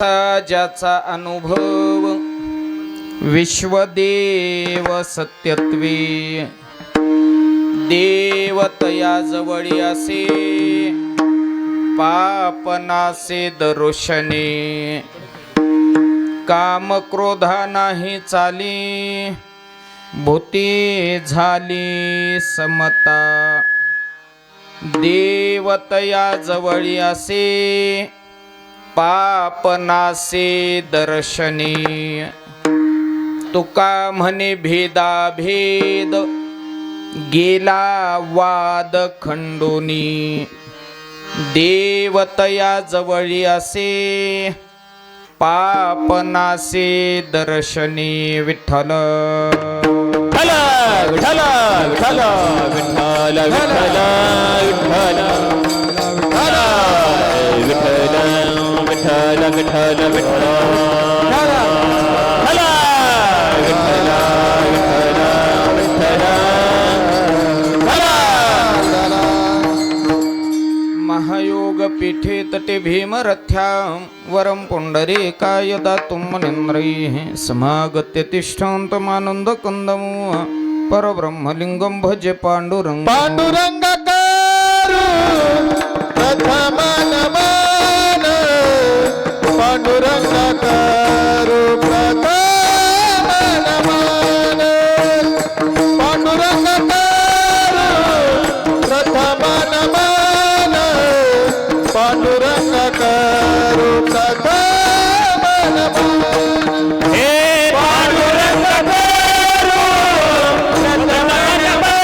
ज्याचा अनुभव विश्वदेव सत्यत्वे देवतया जवळी असे पापनासे दर्शने काम क्रोधा नाही चाली भूती झाली समता देवतया जवळी असे पापनासे दर्शनी तुका म्हणे भेदा भेद गेला वाद खंडोनी देवतया जवळी असे पापनासे दर्शनी विठ्ठल विठ्ठल विठ्ठल विठ्ठल विठ्ठल विठ्ठल विठ्ठल विठ्ठल विठ्ठल महायोग पीठे तटे भीमरथ्या वरम पुंडरीकाय दातुं मनेन्द्रैः समागत्य तिष्ठान्तमानन्द कंदमु परब्रह्मलिंगं भजे पांडुरंग पांडुरंगाकारू प्रथम नमन पांडुरंगाकारू प्रथम नमन पांडुरंगाकारू प्रथम नमन पांडुरंगाकारू प्रथम नमन हे पांडुरंगाकारू प्रथम नमन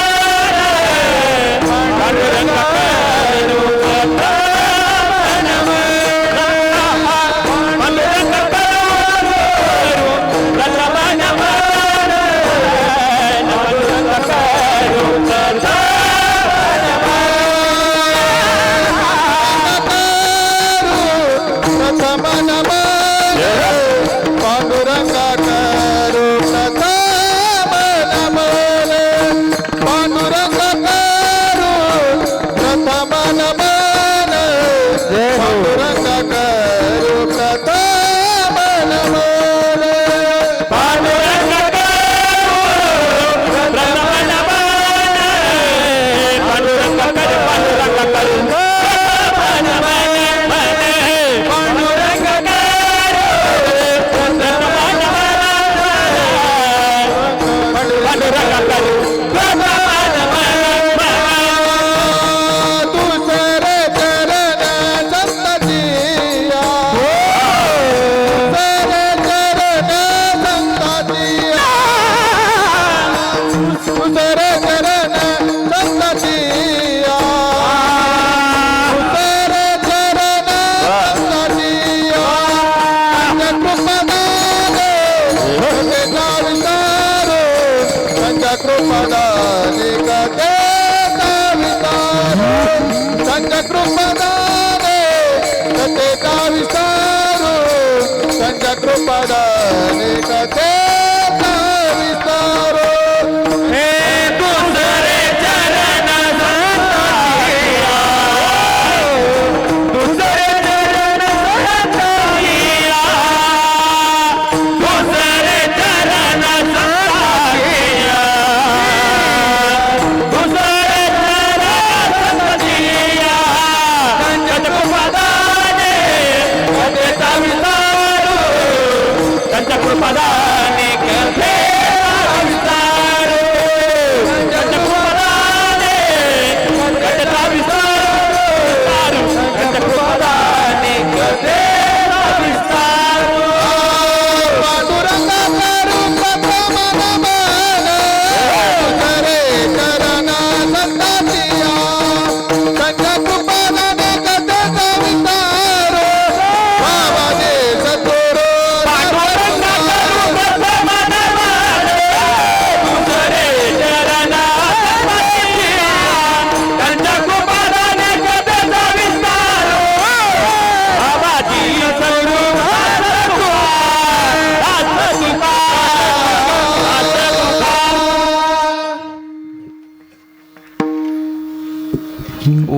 पांडुरंगाकारू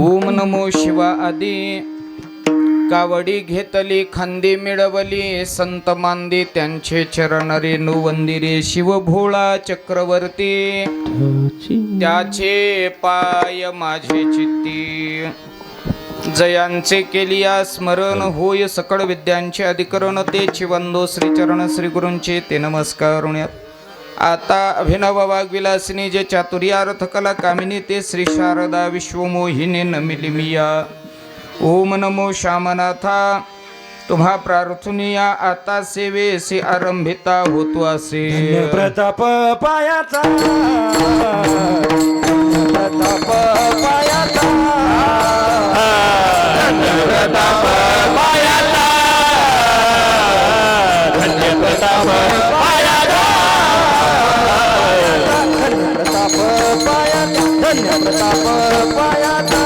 ओम नमो शिवा आदि कावडी घेतली खांदी मिळवली संत मांदी त्यांचे चरण रेणू वंदिरे शिव भोळा चक्रवर्ती त्याचे पाय माझे चित्ती जयांचे केलिया स्मरण होय सकळ विद्यांचे अधिकरण तेची वंदो श्रीचरण श्री गुरूंचे ते नमस्कार आता अभिनव वाग्विलासिनी जे चातुर्यार्थ कला कामिनी ते श्री शारदा विश्वमोहिनी नमिलिमिया ओम नमो श्यामनाथा तुम्हा प्रार्थनिया आता सेवेसी आरंभिता होतो असे प्रताप पायाचा प्रताप पायाचा प्रताप पायाचा धन्य प्रताप पायाचा प्रताप पायाचा धन्य प्रताप पायाचा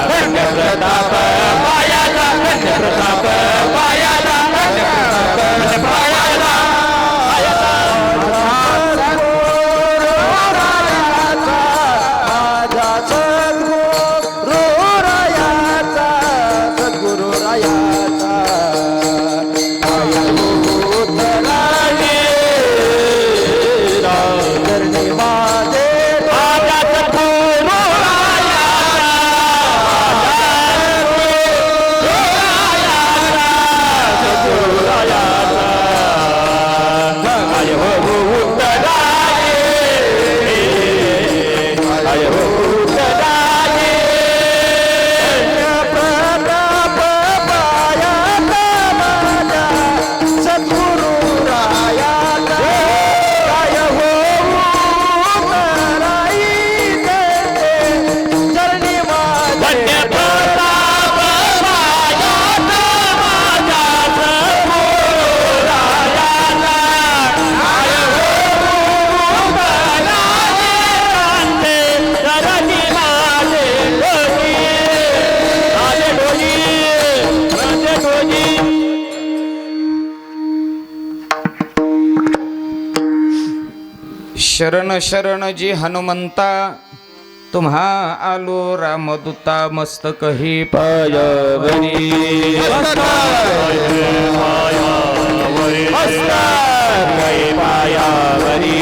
धन्य प्रताप पायाचा धन्य प्रताप पायाचा धन्य पायाचा शरण शरण जी हनुमंता तुम्हा आलो रामदूता मस्तक ही पायावरी पायावरी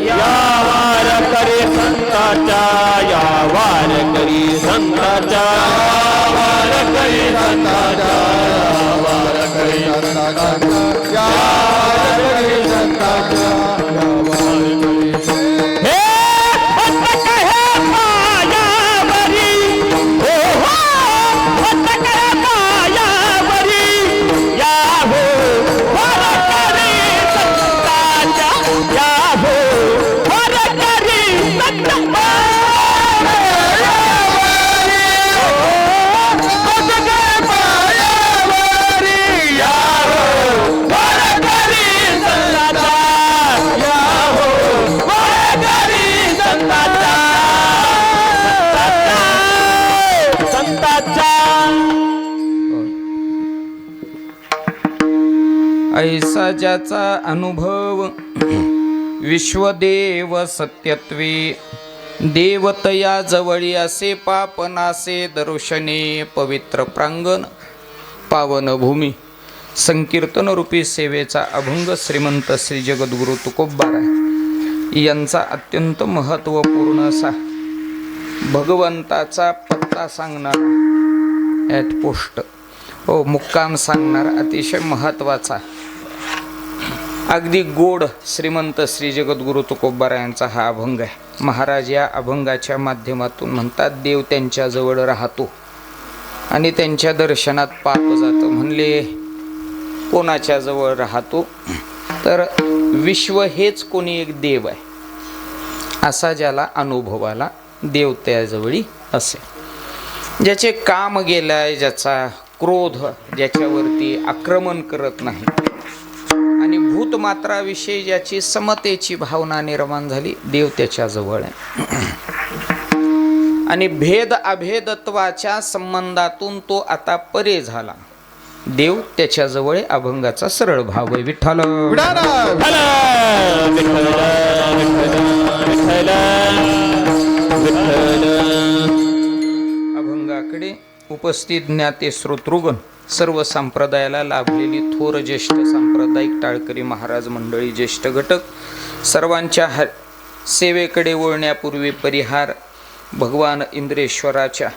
या वार करी संताच्या या वार करी संताच्या वार करी संताच्या वार करी संताच्या ऐसा ज्याचा अनुभव विश्वदेव सत्यत्वे देवतया जवळी असे पापनासे दर्शने पवित्र प्रांगण पावन भूमी संकीर्तन रूपी सेवेचा अभंग श्रीमंत श्री जगद्गुरु तुकोबारा यांचा अत्यंत महत्त्वपूर्ण असा भगवंताचा पत्ता सांगणारा ॲट पोस्ट मुक्काम सांगणारा अतिशय महत्त्वाचा अगदी गोड श्रीमंत श्री जगद्गुरु तुकोबारा यांचा हा अभंग आहे. महाराज या अभंगाच्या माध्यमातून म्हणतात देव त्यांच्या जवळ राहतो आणि त्यांच्या दर्शनात पाप जातं. म्हणले कोणाच्या जवळ राहतो तर विश्व हेच कोणी एक देव आहे असा ज्याला अनुभवाला देव त्याजवळी असे. ज्याचे काम गेलाय, ज्याचा क्रोध ज्याच्यावरती आक्रमण करत नाही आणि भूतमात्राविषयी ज्याची समतेची भावना निर्माण झाली देव त्याच्या जवळ आहे. आणि भेद अभेदत्वाच्या संबंधातून तो आता परे झाला. देव त्याच्या जवळ अभंगाचा सरळ भाव आहे. विठ्ठल विठ्ठल मंडळाकडे उपस्थित ज्ञाते श्रोतृगण, सर्व संप्रदायाला लाभलेली थोर ज्येष्ठ सांप्रदायिक टाळकरी महाराज मंडळी, ज्येष्ठ घटक, सर्वांच्या सेवेकडे वळण्यापूर्वी परिहार भगवान इंद्रेश्वराच्या,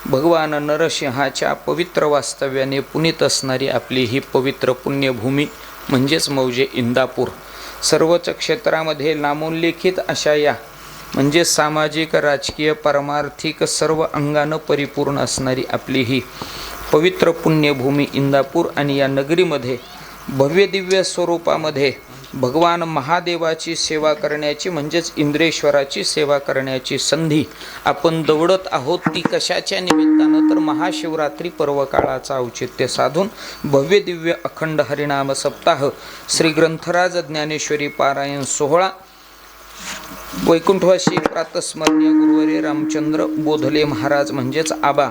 भगवान नरसिंहाच्या पवित्र वास्तव्याने पुनीत असणारी आपली ही पवित्र पुण्यभूमी म्हणजेच मौजे इंदापूर, सर्वच क्षेत्रामध्ये नामोल्लेखित अशा या म्हणजे सामाजिक, राजकीय, परमार्थिक सर्व अंगानं परिपूर्ण असणारी आपली ही पवित्र पुण्यभूमी इंदापूर आणि या नगरीमध्ये भव्य दिव्य स्वरूपामध्ये भगवान महादेवाची सेवा करण्याची म्हणजेच इंद्रेश्वराची सेवा करण्याची संधी आपण दवडत आहोत. ती कशाच्या निमित्तानं तर महाशिवरात्री पर्वकाळाचा औचित्य साधून भव्य दिव्य अखंड हरिनाम सप्ताह श्री ग्रंथराज ज्ञानेश्वरी पारायण सोहळा वैकुंठवासी प्रातस्मरणीय गुरुवर्य रामचंद्र बोधले महाराज म्हणजेच आबा,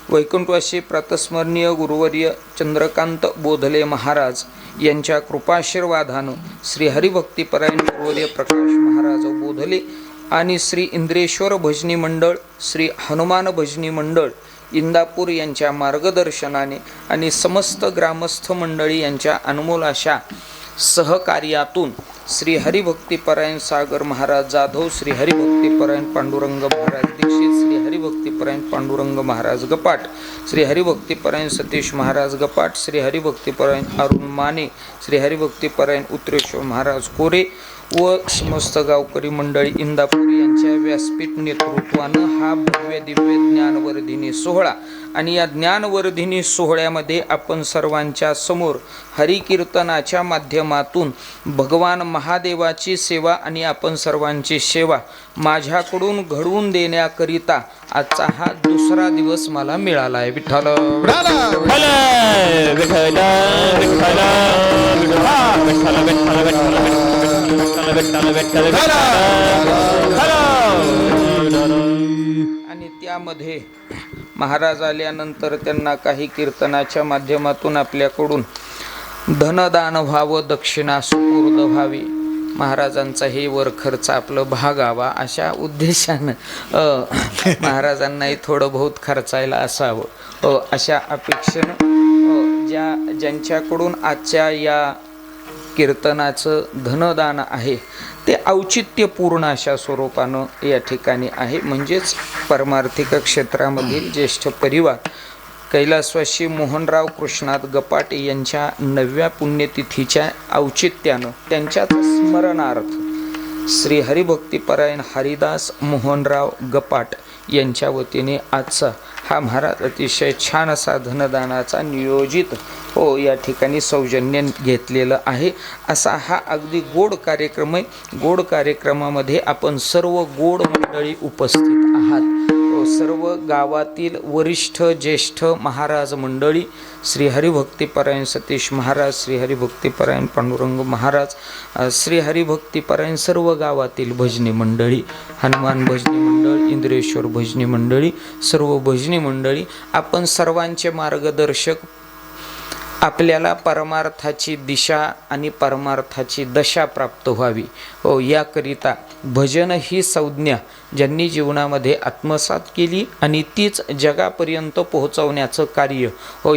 वैकुंठवासी प्रातस्मरणीय गुरुवर्य चंद्रकांत बोधले महाराज यांच्या कृपाशीर्वादानं श्री हरिभक्तीपरायण गुरुवर्य प्रकाश महाराज बोधले आणि श्री इंद्रेश्वर भजनी मंडळ, श्री हनुमान भजनी मंडळ इंदापूर यांच्या मार्गदर्शनाने आणि समस्त ग्रामस्थ मंडळी यांच्या अनमोल अशा सहकार्यातून श्री हरिभक्तीपरायण सागर महाराज जाधव, श्री हरिभक्तीपरायण पांडुरंग महाराज दीक्षित, श्री हरिभक्तीपरायण पांडुरंग महाराज गपाट, श्री हरिभक्तीपरायण सतीश महाराज गपाट, श्री हरिभक्तीपरायण अरुण माने, श्री हरिभक्तीपरायण उत्रेश्वर महाराज कोरे व समस्त गावकरी मंडळी इंदापूर यांच्या व्यासपीठ नेतृत्वानं हा भव्य दिव्य ज्ञानवर्धिनी सोहळा आणि या ज्ञानवर्धिनी सोहळ्यामध्ये आपण सर्वांच्या समोर हरिकीर्तनाच्या माध्यमातून भगवान महादेवाची सेवा आणि आपण सर्वांची सेवा माझ्याकडून घडवून देण्याकरिता आजचा हा दुसरा दिवस मला मिळाला आहे. विठ्ठल आणि त्यामध्ये महाराज आल्यानंतर त्यांना काही कीर्तनाच्या माध्यमातून आपल्याकडून धनदान व्हावं, दक्षिणा सुपूर्द व्हावी, महाराजांचा हे वर खर्च आपलं भागावा अशा उद्देशानं महाराजांनाही थोडं बहुत खर्चायला असावं अशा अपेक्षेनं ज्यांच्याकडून आजच्या या कीर्तनाचं धनदान आहे ते औचित्यपूर्ण अशा स्वरूपानं या ठिकाणी आहे. म्हणजेच परमार्थिक क्षेत्रामधील ज्येष्ठ परिवार कैलासवासी मोहनराव कृष्णात गपाट यांच्या 9व्या पुण्यतिथीच्या औचित्यानं त्यांच्याच स्मरणार्थ श्री हरिभक्तीपरायण हरिदास मोहनराव गपाट यांच्या वतीने आजचा हा महाराज अतिशय छान असा धनदानाचा नियोजित या ठिकाणी सौजन्य घेतलेलं आहे. असा हा अगदी गोड कार्यक्रम आहे. गोड कार्यक्रमामध्ये आपण सर्व गोड मंडळी उपस्थित आहात. सर्व गावातील वरिष्ठ ज्येष्ठ महाराज मंडळी, श्री हरिभक्तीपरायण सतीश महाराज, श्री हरिभक्तीपरायण पांडुरंग महाराज, श्री हरिभक्तीपरायण सर्व गावातील भजनी मंडळी, हनुमान भजनी मंडळ, इंद्रेश्वर भजनी मंडळी, सर्व भजनी मंडळी, आपण सर्वांचे मार्गदर्शक, आपल्याला परमार्थाची दिशा आणि परमार्थाची दशा प्राप्त व्हावी याकरिता भजन ही संज्ञा ज्यांनी जीवनामध्ये आत्मसात केली आणि तीच जगापर्यंत पोहोचवण्याचं कार्य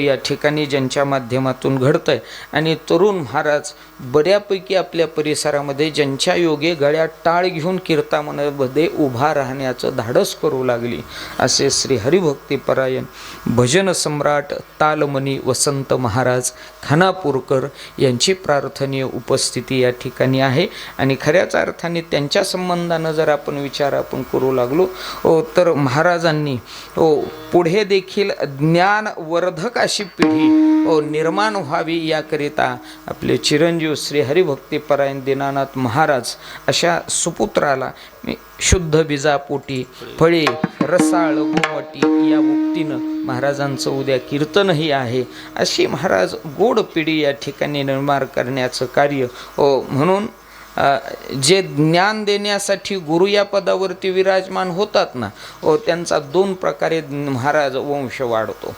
या ठिकाणी ज्यांच्या माध्यमातून घडतं आहे आणि तरुण महाराज बऱ्यापैकी आपल्या परिसरामध्ये ज्यांच्या योगे गळ्यात टाळ घेऊन कीर्तनामध्ये उभा राहण्याचं धाडस करू लागली असे श्री हरिभक्तीपरायण भजन सम्राट तालमणी वसंत महाराज खानापूरकर यांची प्रार्थनीय उपस्थिती या ठिकाणी आहे. आणि खऱ्याच अर्थाने त्यांच्या संबंधानं जर आपण विचार करू लागलो तर महाराजांनी पुढे देखील ज्ञानवर्धक अशी पिढी निर्माण व्हावी याकरिता आपले चिरंजीव श्री हरिभक्तीपरायण दीनानाथ महाराज अशा सुपुत्राला शुद्ध बीजापोटी फळे रसाळ गोमटी या उक्तीनं महाराजांचं उद्या कीर्तनही आहे. अशी महाराज गोड पिढी या ठिकाणी निर्माण करण्याचं कार्य म्हणून जे ज्ञान देण्यासाठी गुरु या पदावरती विराजमान होतात ना, त्यांचा 2 प्रकारे महाराज वंश वाढतो.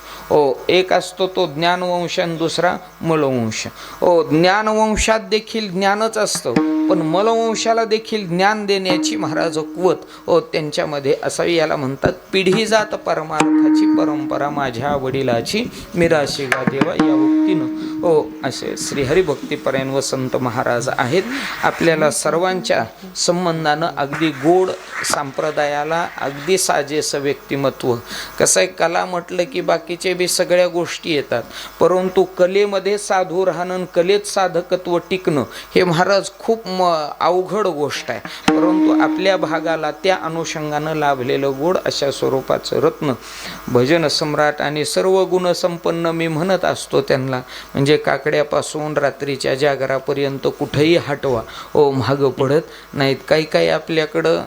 एक असतो तो ज्ञानवंश आणि दुसरा मलवंश. ज्ञानवंशात देखील ज्ञानच असतं, पण मलवंशाला देखील ज्ञान देण्याची महाराज कुवत त्यांच्यामध्ये असावी. याला म्हणतात पिढी जात परमार्थाची परंपरा माझ्या वडिलाची मिराशी गा देवा या उक्तीनं असे श्रीहरिभक्तीपरायण व संत महाराज आहेत. आपल्याला सर्वांच्या संबंधानं अगदी गोड संप्रदायाला अगदी साजेसं व्यक्तिमत्व. कसं आहे, कला म्हटलं की बाकीचे बी सगळ्या गोष्टी येतात, परंतु कलेमध्ये साधू राहणं, कलेत साधकत्व टिकणं हे महाराज खूप अवघड गोष्ट आहे. परंतु आपल्या भागाला त्या अनुषंगानं लाभलेलं गोड अशा स्वरूपाचं रत्न भजन सम्राट आणि सर्व गुणसंपन्न मी म्हणत असतो त्यांना. म्हणजे काकड्यापासून रात्रीच्या जागरापर्यंत कुठंही हटवा मागं पडत नाहीत. काही आपल्याकडं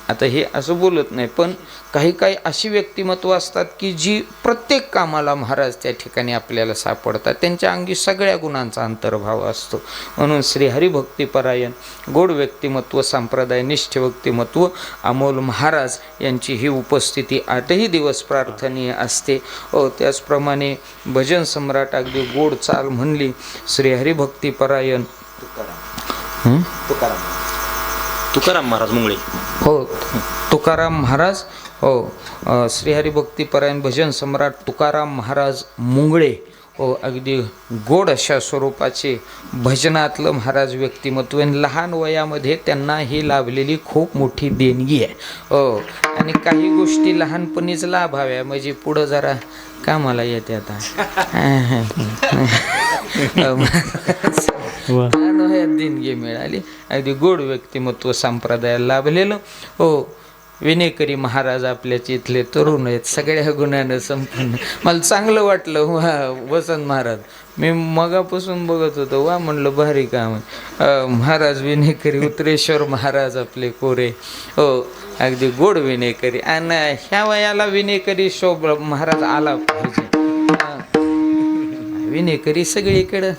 आता हे असं बोलत नाही, पण काही अशी व्यक्तिमत्व असतात की जी प्रत्येक कामाला महाराज त्या ठिकाणी आपल्याला सापडतात. त्यांच्या अंगी सगळ्या गुणांचा अंतर्भाव असतो. म्हणून श्रीहरिभक्तीपरायण गोड व्यक्तिमत्व, संप्रदायनिष्ठ व्यक्तिमत्व अमोल महाराज यांची ही उपस्थिती 8ही दिवस प्रार्थनीय असते. त्याचप्रमाणे भजन सम्राट अगदी गोड चाल म्हणली. श्रीहरिभक्तीपरायण तुकाराम महाराज मुंगळे, तुकाराम महाराज, श्रीहरिभक्तीपरायण भजन सम्राट तुकाराम महाराज मुंगळे अगदी गोड अशा स्वरूपाचे भजनातलं महाराज व्यक्तिमत्व. लहान वयामध्ये त्यांना ही लाभलेली खूप मोठी देणगी आहे. आणि काही गोष्टी लहानपणीच लाभाव्या म्हणजे पुढं जरा कामाला येते. आता लहान वयात देणगी मिळाली. अगदी गोड व्यक्तिमत्व संप्रदायाला लाभलेलं. विनेकरी महाराज आपल्याचे इथले तरुण आहेत, सगळ्या गुणानं संपन्न. मला चांगलं वाटलं वसंत महाराज, मी मगापासून बघत होतो, वा म्हणलं भारी काम आहे. महाराज विनेकरी उत्रेश्वर महाराज आपले कोरे, अगदी गोड विनेकरी. आणि ह्या वयाला विनेकरी शोभ महाराज आला पाहिजे. विनेकरी सगळीकडं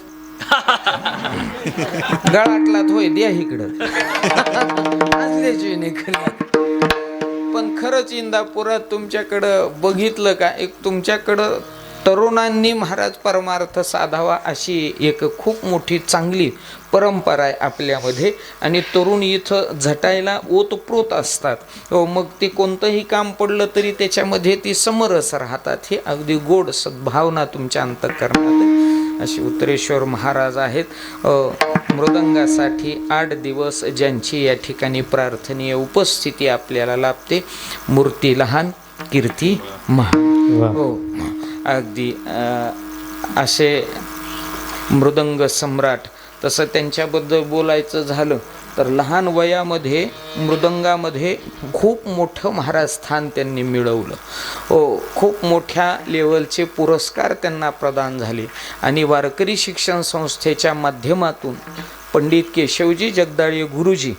गळाटलात होय द्या इकडं असल्याची विनेकरी. पण खरंच इंदापुरात तुमच्याकडं बघितलं का, एक तुमच्याकडं तरुणांनी महाराज परमार्थ साधावा अशी एक खूप मोठी चांगली परंपरा आहे आपल्यामध्ये. आणि तरुण इथं झटायला ओतप्रोत असतात. मग ते कोणतंही काम पडलं तरी त्याच्यामध्ये ती समरस राहतात. हे अगदी गोड सद्भावना तुमच्या अंतःकरणात अशी उत्तरेश्वर महाराज आहेत. मृदंगासाठी 8 दिवस ज्यांची या ठिकाणी प्रार्थनीय उपस्थिती आपल्याला लाभते. मूर्ती लहान, कीर्ती महान. अगदी असे मृदंग सम्राट. तसं त्यांच्याबद्दल बोलायचं झालं तर लहान वयामध्ये मृदंगामध्ये खूप मोठं महाराज स्थान त्यांनी मिळवलं. खूप मोठ्या लेवलचे पुरस्कार त्यांना प्रदान झाले. आणि वारकरी शिक्षण संस्थेच्या माध्यमातून पंडित केशवजी जगदाळे गुरुजी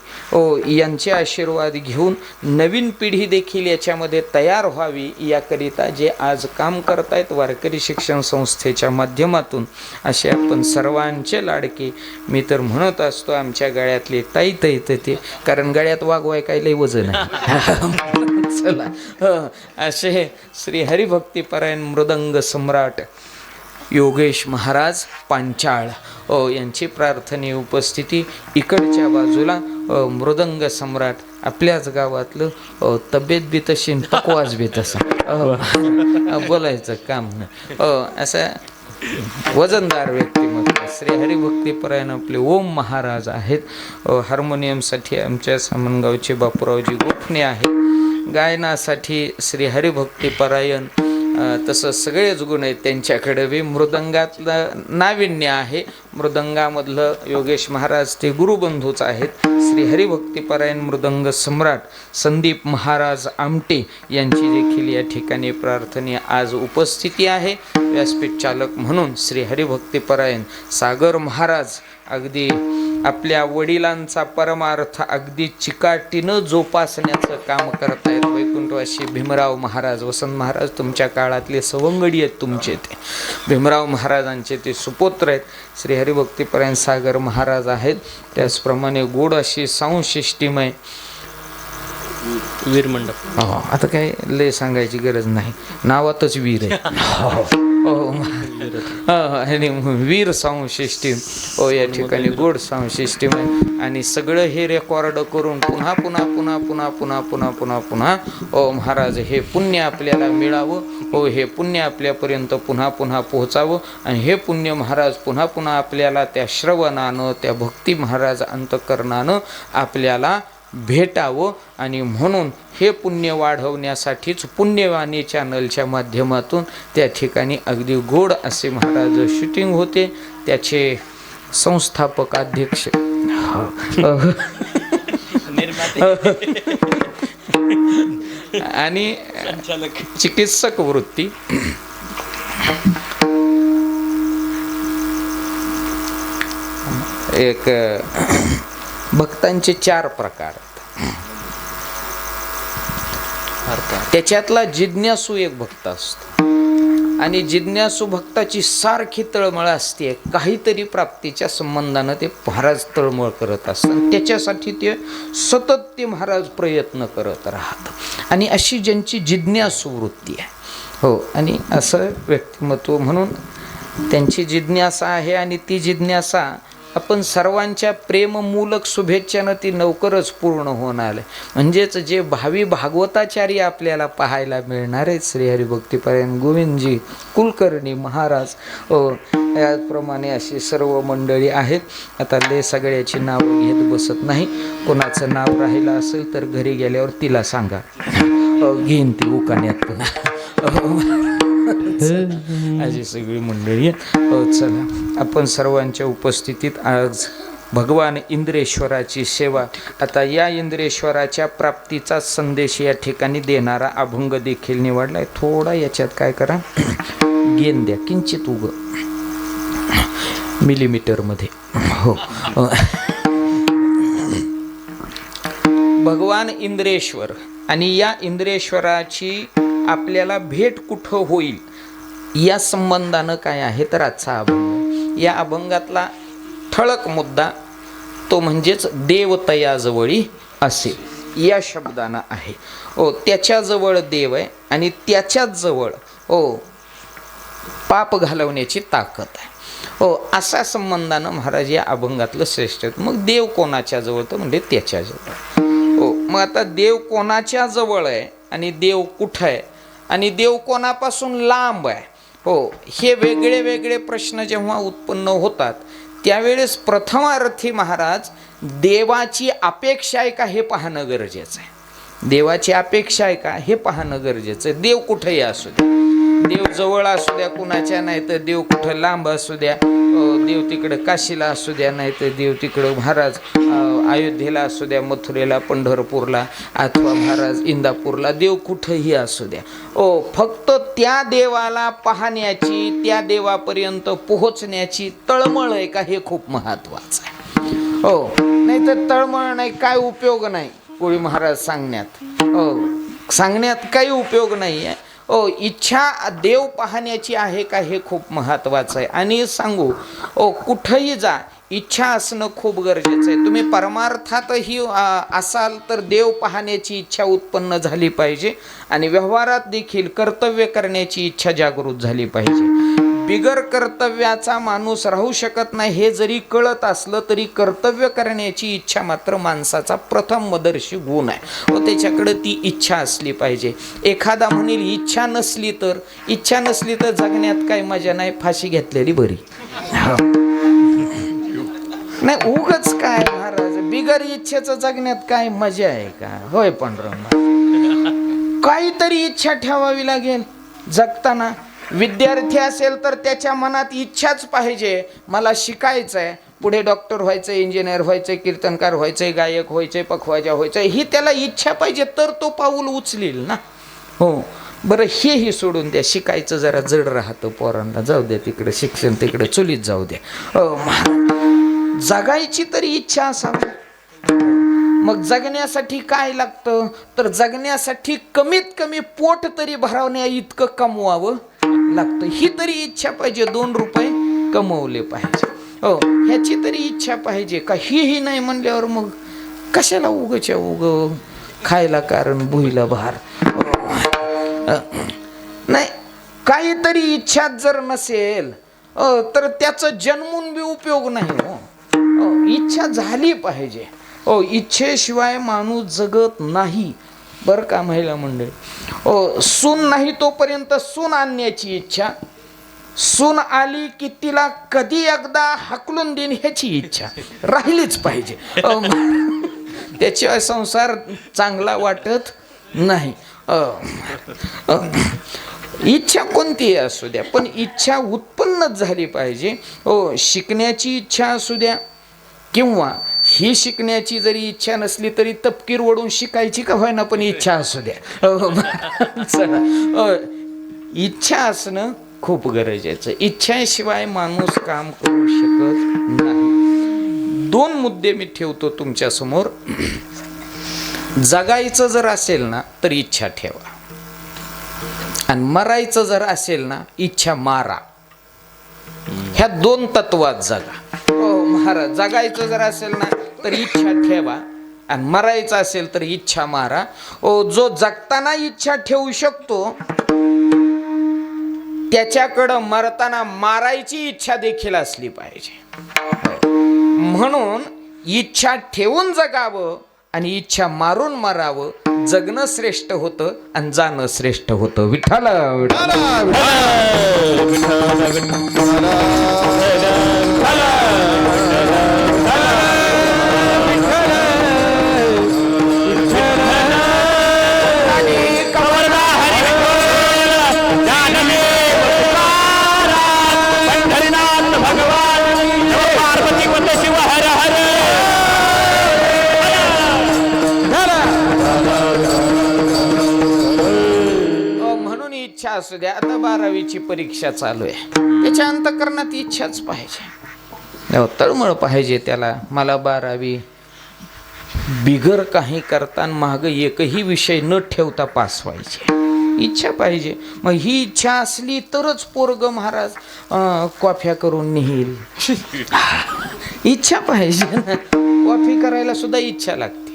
यांचे आशीर्वाद घेऊन नवीन पिढी देखील याच्यामध्ये तयार व्हावी याकरिता जे आज काम करतायत वारकरी शिक्षण संस्थेच्या माध्यमातून, असे आपण सर्वांचे लाडके. मी तर म्हणत असतो आमच्या गळ्यातले ताई ते, कारण गळ्यात वागवाय काही लय वजन आहे. चला, असे श्री हरिभक्तीपरायण मृदंग सम्राट योगेश महाराज पांचाळ यांची प्रार्थनीय उपस्थिती. इकडच्या बाजूला मृदंग सम्राट आपल्याच गावातलं, तब्येत बी तशी पकवास बी तसा, बोलायचं काम नाही, असं वजनदार व्यक्तिमत्व श्री हरिभक्तीपरायण आपले ओम महाराज आहेत. हार्मोनियमसाठी आमच्या सामनगावचे बापूरावजी गोफणे आहेत. गायनासाठी श्री हरिभक्तीपरायण तसं सगळेच गुण आहेत त्यांच्याकडे बी. मृदंगातलं नाविन्य आहे. मृदंगामधलं योगेश महाराज ते गुरुबंधूच आहेत. श्री हरिभक्तीपरायण मृदंग सम्राट संदीप महाराज आमटे यांची देखील या ठिकाणी प्रार्थनीय आज उपस्थिती आहे. व्यासपीठ चालक म्हणून श्री हरिभक्तीपरायण सागर महाराज अगदी आपल्या वडिलांचा परमार्थ अगदी चिकाटीनं जोपासण्याचं काम करतायत वैकुंठवासी भीमराव महाराज. वसंत महाराज तुमच्या काळातले सवंगडी आहेत तुमचे, ते भीमराव महाराजांचे ते सुपुत्र आहेत. श्री हरिभक्तीपरायण सागर महाराज आहेत. त्याचप्रमाणे गोड अशी संशिष्टीमय वीर मंडप. आता काय लय सांगायची गरज नाही, नावातच वीर आहे. आणि वीर साऊंड सिस्टीम या ठिकाणी गोड साऊंड सिस्टीम आहे. आणि सगळं हे रेकॉर्ड करून पुन्हा पुन्हा पुन्हा पुन्हा पुन्हा पुन्हा पुन्हा पुन्हा महाराज हे पुण्य आपल्याला मिळावं, हे पुण्य आपल्यापर्यंत पुन्हा पुन्हा पोहोचावं. आणि हे पुण्य महाराज पुन्हा पुन्हा आपल्याला त्या श्रवणानं, त्या भक्ती महाराज अंतःकरणानं आपल्याला भेटावं. आणि म्हणून हे पुण्य वाढवण्यासाठीच पुण्यवाणी चॅनलच्या माध्यमातून त्या ठिकाणी अगदी गोड असे महाराज शूटिंग होते. त्याचे संस्थापक अध्यक्ष आणि चिकित्सक वृत्ती एक भक्तांचे 4 प्रकार. त्याच्यातला जिज्ञासू एक भक्त असतो आणि जिज्ञासू भक्ताची सारखी तळमळ असते. काहीतरी प्राप्तीच्या संबंधानं ते महाराज तळमळ करत असतात. त्याच्यासाठी ते सतत ते महाराज प्रयत्न करत राहतात. आणि अशी ज्यांची जिज्ञासू वृत्ती आहे हो, आणि असं व्यक्तिमत्व म्हणून त्यांची जिज्ञासा आहे. आणि ती जिज्ञासा आपण सर्वांच्या प्रेममूलक शुभेच्छानं ती लवकरच पूर्ण होणार आहे. म्हणजेच जे भावी भागवताचार्य आपल्याला पाहायला मिळणार आहेत श्री हरिभक्तीपरायण गोविंदजी कुलकर्णी महाराज याप्रमाणे अशी सर्व मंडळी आहेत. आता ले सगळ्याची नावं घेत बसत नाही. कोणाचं नाव राहिलं असेल तर घरी गेल्यावर तिला सांगा, घेईन ती उकाण्यात. अशी सगळी मंडळी आहेत. चला आपण सर्वांच्या उपस्थितीत आज भगवान इंद्रेश्वराची सेवा. आता या इंद्रेश्वराच्या प्राप्तीचा संदेश या ठिकाणी देणारा अभंग देखील निवडलाय. थोडा याच्यात काय करा, गेन द्या किंचित उग मिलीमीटरमध्ये. हो, भगवान इंद्रेश्वर आणि या इंद्रेश्वराची आपल्याला भेट कुठं होईल या संबंधानं काय आहे तर आजचा अभंग. या अभंगातला ठळक मुद्दा तो म्हणजेच देवतयाजवळी असे या शब्दानं आहे. त्याच्याजवळ देव आहे आणि त्याच्याच जवळ पाप घालवण्याची ताकद आहे. असा संबंधानं महाराज या अभंगातलं श्रेष्ठ आहेत. मग देव कोणाच्या जवळ तर म्हणजे त्याच्याजवळ. मग आता देव कोणाच्या जवळ आहे आणि देव कुठं आहे आणि देव कोणापासून लांब आहे, हे वेगळे वेगळे प्रश्न जेव्हा उत्पन्न होतात त्यावेळेस प्रथमार्थी महाराज देवाची अपेक्षा आहे का हे पाहणं गरजेचं आहे. देवाची अपेक्षा आहे का हे पाहणं गरजेचं आहे. देव कुठेही असू द्या, देव जवळ असू द्या कुणाच्या, नाही तर देव कुठं लांब असू द्या, देव तिकडं काशीला असू द्या, नाही तर देव तिकडं महाराज अयोध्येला असू द्या, मथुरेला, पंढरपूरला अथवा महाराज इंदापूरला, देव कुठंही असू द्या. फक्त त्या देवाला पाहण्याची, त्या देवापर्यंत पोहोचण्याची तळमळ आहे का हे खूप महत्वाचं आहे. नाही तर तळमळ नाही, काय उपयोग नाही. कोळी महाराज सांगण्यात काही उपयोग नाही आहे. इच्छा देव पाहण्याची आहे का हे खूप महत्वाचं आहे. आणि सांगू कुठंही जा इच्छा असणं खूप गरजेचं आहे. तुम्ही परमार्थातही असाल तर देव पाहण्याची इच्छा उत्पन्न झाली पाहिजे आणि व्यवहारात देखील कर्तव्य करण्याची इच्छा जागृत झाली पाहिजे. बिगर कर्तव्याचा माणूस राहू शकत नाही हे जरी कळत असलं तरी कर्तव्य करण्याची इच्छा मात्र माणसाचा प्रथम मदर्शी गुण आहे व त्याच्याकडे ती इच्छा असली पाहिजे. एखादा म्हणेल इच्छा नसली तर जगण्यात काही मजा नाही, फाशी घेतलेली बरी. नाही उगच काय महाराज, बिगर इच्छेचं जगण्यात काय मजा आहे का? होय पांडुरंग, काहीतरी इच्छा ठेवावी लागेल जगताना. विद्यार्थी असेल तर त्याच्या मनात इच्छाच पाहिजे, मला शिकायचं आहे, पुढे डॉक्टर व्हायचं, इंजिनियर व्हायचं, कीर्तनकार व्हायचं, गायक व्हायचं, पखवाजा व्हायचं, ही त्याला इच्छा पाहिजे तर तो पाऊल उचलेल ना. बरं हेही सोडून द्या, शिकायचं जरा जड राहतं पोरांना, जाऊ द्या तिकडे शिक्षण, तिकडे चुलीत जाऊ द्या. जगायची तरी इच्छा असावी. मग जगण्यासाठी काय लागतं तर जगण्यासाठी कमीत कमी पोट तरी भरवण्या इतकं कमवावं लागतं. ही तरी इच्छा पाहिजे. 2 रुपये कमवले पाहिजे. हो, ह्याची तरी इच्छा पाहिजे का? ही नाही म्हणल्यावर मग कशाला उगच्या उग खायला कारण भुईला भार. नाही, काहीतरी इच्छा जर नसेल तर त्याचं जन्मून बी उपयोग नाही. इच्छा झाली पाहिजे. इच्छेशिवाय माणूस जगत नाही बरं का महिला मंडळी. सून नाही तोपर्यंत सून आणण्याची इच्छा, सून आली की तिला कधी एकदा हाकलून देईन ह्याची इच्छा राहिलीच पाहिजे. त्याशिवाय संसार चांगला वाटत नाही. इच्छा कोणतीही असू द्या पण इच्छा उत्पन्नच झाली पाहिजे. शिकण्याची इच्छा असू द्या किंवा ही शिकण्याची जरी इच्छा नसली तरी तपकीर ओढून शिकायची का होईना पण इच्छा असू द्या. इच्छा असणं खूप गरजेचं. इच्छाशिवाय माणूस काम करू शकत नाही. 2 मुद्दे मी ठेवतो तुमच्या समोर. जगायचं जर असेल ना तर इच्छा ठेवा आणि मरायचं जर असेल ना इच्छा मारा. ह्या 2 तत्वात जगा. महाराज, जगायचं जर असेल ना तर इच्छा ठेवा आणि मरायचं असेल तर इच्छा मारा. जो जगताना इच्छा ठेवू शकतो त्याच्याकडं मरताना मारायची इच्छा देखील असली पाहिजे. म्हणून इच्छा ठेवून जगावं आणि इच्छा मारून मरावं. जगणं श्रेष्ठ होतं आणि जाणं श्रेष्ठ होतं. विठ्ठल असू द्या. आता 12वीची परीक्षा चालू आहे. त्याच्या अंतःकरणात इच्छाच पाहिजे. तळमळ पाहिजे त्याला. मला 12वी बिगर काही करता माग एकही विषय न ठेवता पास व्हायचे. इच्छा पाहिजे. मग ही इच्छा असली तरच पोरग महाराज कॉफ्या करून नेईल. इच्छा पाहिजे ना. कॉफी करायला सुद्धा इच्छा लागते.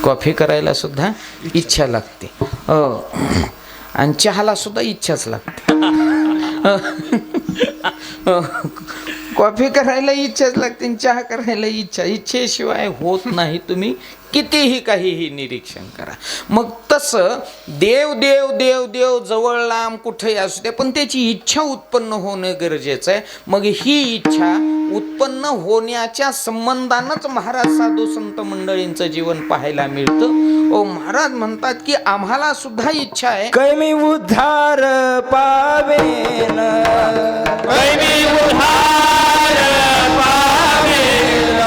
कॉफी करायला सुद्धा इच्छा लागते. आणि चहाला सुद्धा इच्छाच लागते. कॉफी करायला इच्छाच लागते, चहा करायला इच्छा. इच्छेशिवाय होत नाही. तुम्ही कितीही काहीही निरीक्षण करा. मग तसं देव देव देव देव जवळ लांब कुठेही असू दे पण त्याची इच्छा उत्पन्न होणं गरजेचं आहे. मग ही इच्छा उत्पन्न होण्याच्या संबंधानंच महाराज साधू संत मंडळींचं जीवन पाहायला मिळतं. महाराज म्हणतात की आम्हाला सुद्धा इच्छा आहे. कैमी उद्धार पावेन, कैमी उद्धार पावेन,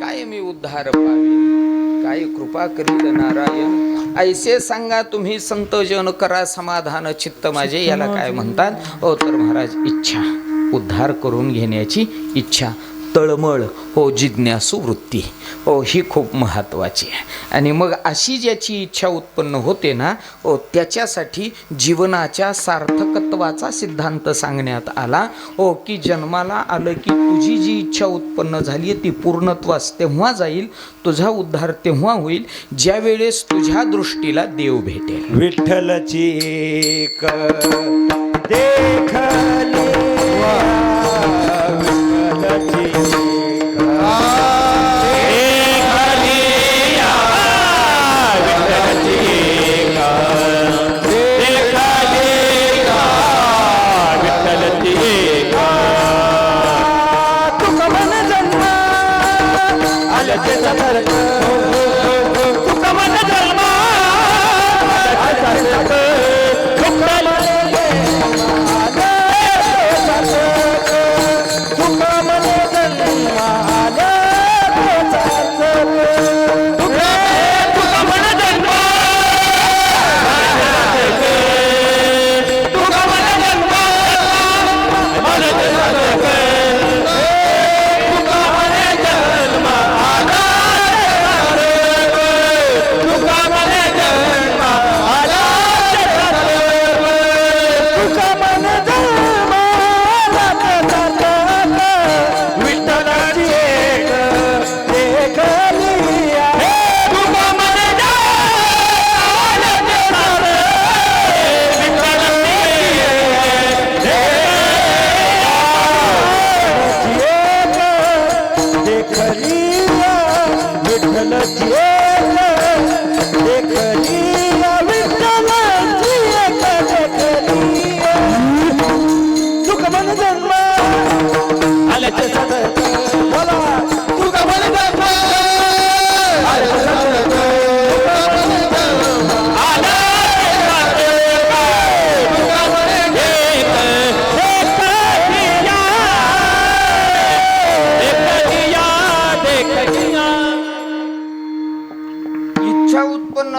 कैमी उद्धार पावे. काय कृपा करील नारायण ऐसे सांगा तुम्ही संत जन करा समाधान चित्त माझे, याला काय म्हणतात हो तर महाराज इच्छा, उद्धार करून घेण्याची इच्छा, तळमळ, हो जिज्ञासू वृत्ती, हो ही खूप महत्त्वाची आहे. आणि मग अशी ज्याची इच्छा उत्पन्न होते ना हो त्याच्यासाठी जीवनाच्या सार्थकत्वाचा सिद्धांत सांगण्यात आला हो की जन्माला आलं की तुझी जी इच्छा उत्पन्न झाली आहे ती पूर्णत्वास तेव्हा जाईल, तुझा उद्धार तेव्हा होईल ज्या वेळेस तुझ्या दृष्टीला देव भेटेल. विठ्ठलची एक देखली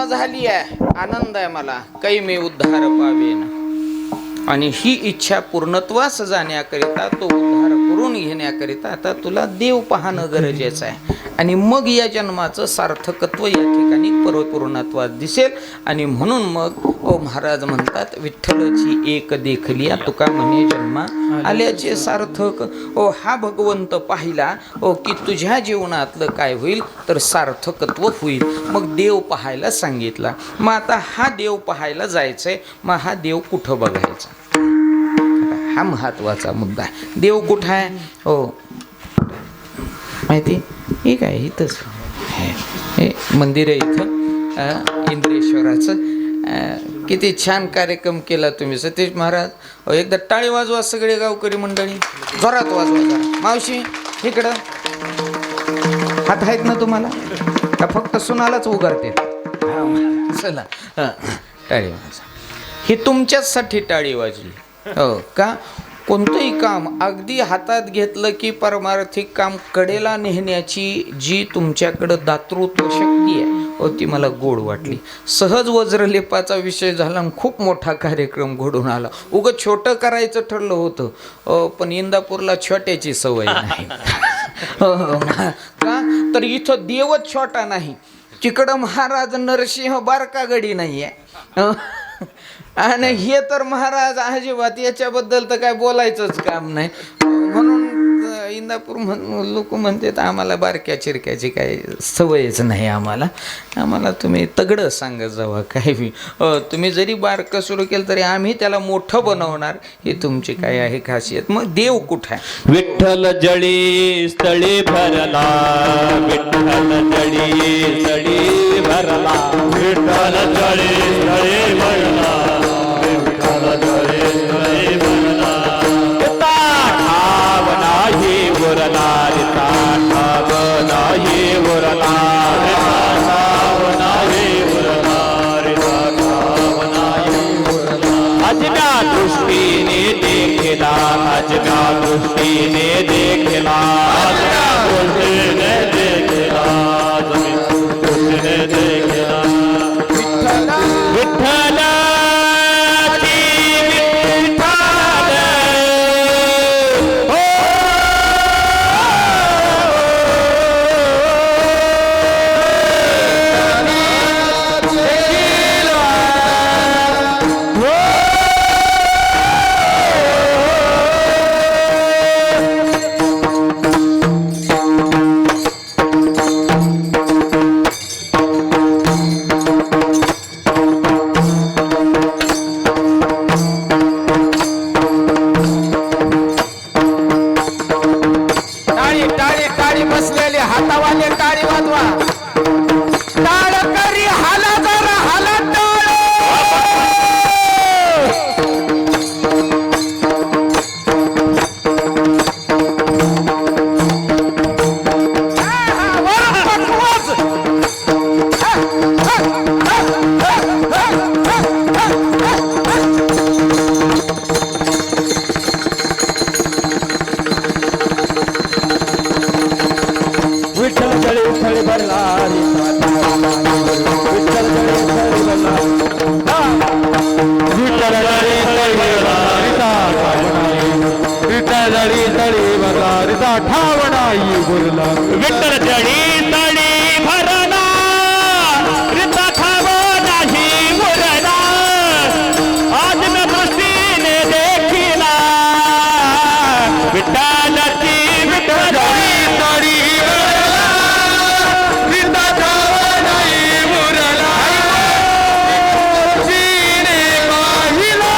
झाली आहे, आनंद आहे मला, काही मी उद्धार पावेन. आणि ही इच्छा पूर्णत्वास जाण्याकरिता, तो उद्धार करून घेण्याकरिता आता तुला देव पाहणं गरजेचं आहे. आणि मग या जन्माचं सार्थकत्व या ठिकाणी परिपूर्णत्वात दिसेल. आणि म्हणून मग ओ महाराज म्हणतात विठ्ठलची एक देखलिया, तुका म्हणे जन्मा आल्याचे सार्थक. ओ हा भगवंत पाहिला ओ की तुझ्या जीवनातलं काय होईल तर सार्थकत्व होईल. मग देव पाहायला सांगितला. मग आता हा देव पाहायला जायचंय. मग हा देव कुठं बघायचा हा महत्वाचा मुद्दा आहे. देव कुठं आहे हो माहिती हे काय इथंच हे मंदिर आहे इथं इंद्रेश्वराचं. किती छान कार्यक्रम केला तुम्ही सतीश महाराज. एकदा टाळी वाजवा सगळे गावकरी मंडळी, जोरात वाजवा जरा. मावशी इकडं हात आहेत ना तुम्हाला का फक्त सुनालाच उगारते? चला टाळी वाजवा. ही तुमच्याचसाठी टाळी वाजली हो का. कोणतंही काम अगदी हातात घेतलं की परमार्थिक काम कडेला नेण्याची जी तुमच्याकडं दातृत्व शक्ती आहे हो ती मला गोड वाटली. सहज वज्रलेपाचा विषय झाला आणि खूप मोठा कार्यक्रम घडून आला. उगं छोटं करायचं ठरलं होतं पण इंदापूरला छोट्याची सवय नाही का. तर इथं देवच छोटा नाही, तिकडं महाराज नरसिंह बारका गडी नाही आहे. आणि हे तर महाराज अजिबात याच्याबद्दल तर काय बोलायचंच काम नाही. म्हणून इंदापूर लोक म्हणतात आम्हाला बारक्या चिरक्याची काही सवयच नाही. आम्हाला तुम्ही तगडं सांगत जावा. काय बी तुम्ही जरी बारकं सुरू केलं तरी आम्ही त्याला मोठं बनवणार. ही तुमची काय आहे खासियत. मग देव कुठं आहे? विठ्ठल जळी स्थळी भरला, विठ्ठल जळी स्थळी भरला, विठ्ठल जळी स्थळी भरला, विठ्ठल जळी स्थळी भरला. ठाव नाही उरला, ठाव नाही उरला, ठाव नाही उरला, ठाव नाही उरला. अजम्या दृष्टीने देखला, अजम्या दृष्टीने देखला, अजम्या दृष्टीने देखला, दृष्टीने देखला. उरला विठ्ठल तळी तळी भरला रिता खाव नाही उरला आज मी दृष्टीने देखिला विठ्ठलाची विठ्ठल तळी रिता खाव नाही उरला दृष्टीने पाहिला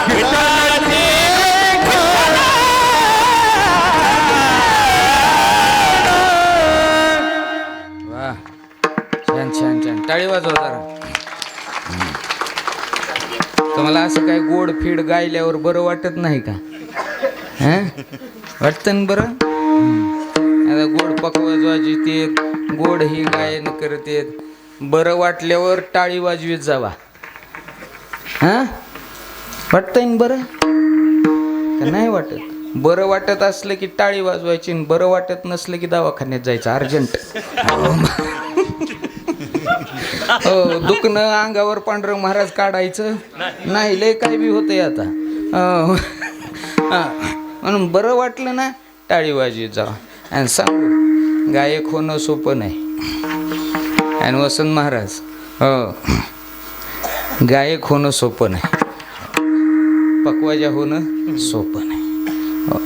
विठ्ठलाची वा छान छान छान टाळी वाजवा जरा. तुम्हाला असं काय गोड फीड गायल्यावर बरं वाटत नाही का? वाटतं ना बरं. आता गोड पकवाज वाजवतेत, गोड ही गायन करतेत, बरं वाटल्यावर टाळी वाजवीत जावा. वाटतंय ना बरं का नाही वाटत? बरं वाटत असलं की टाळी वाजवायची, बरं वाटत नसलं की दवाखान्यात जायचं अर्जंट. हो, दुखणं अंगावर पांढरं महाराज काढायचं नाही, लय काय बी होतंय आता. म्हणून बरं वाटलं ना टाळी वाजवीत जावा. आणि सांगू गायक होणं सोपं नाही. आणि वसंत महाराज हो गायक होणं सोपं नाही, पकवाजा होणं सोपं नाही. हो.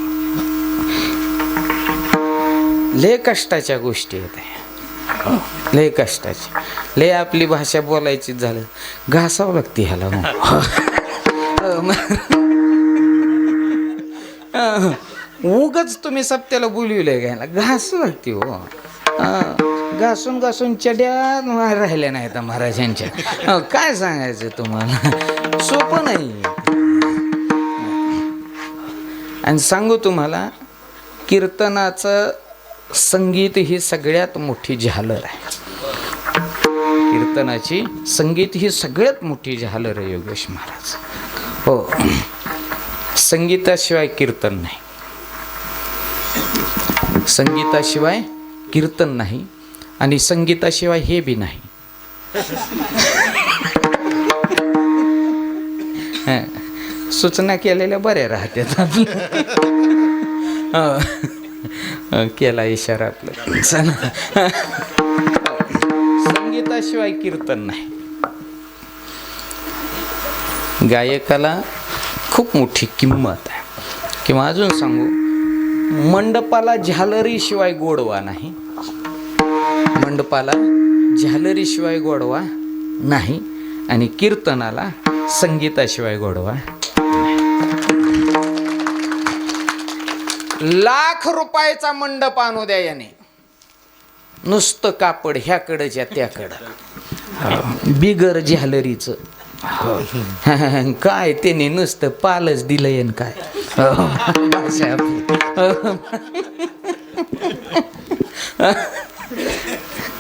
लय कष्टाच्या गोष्टी आहेत, लय कष्टाची. लय आपली भाषा बोलायची झालं घासावं लागते ह्याला. उगच तुम्ही सप्त्याला बोलविलंय घ्यायला घासू लागते हो. घासून घासून चड्या राहिल्या नाहीत महाराजांच्या. काय सांगायचं तुम्हाला, सोपं नाही. आणि सांगू तुम्हाला, कीर्तनाचं संगीत ही सगळ्यात मोठी झालर आहे. कीर्तनाची संगीत ही सगळ्यात मोठी झालर आहे योगेश महाराज. हो, संगीताशिवाय कीर्तन नाही, संगीताशिवाय कीर्तन नाही, आणि संगीताशिवाय हे बी नाही. सूचना केलेल्या बऱ्या राहतात. केला इशारा आपला. संगीताशिवाय कीर्तन नाही. गायकाला खूप मोठी किंमत आहे. किंवा अजून सांगू, मंडपाला झालरीशिवाय गोडवा नाही. मंडपाला झालरीशिवाय गोडवा नाही, आणि कीर्तनाला संगीताशिवाय गोडवा. लाख रुपयाचा मंडप आणू द्या याने, नुसतं कापड ह्याकडच्या त्याकडं, बिगर झालरीचं. काय त्याने नुसतं पालच दिलंय काय.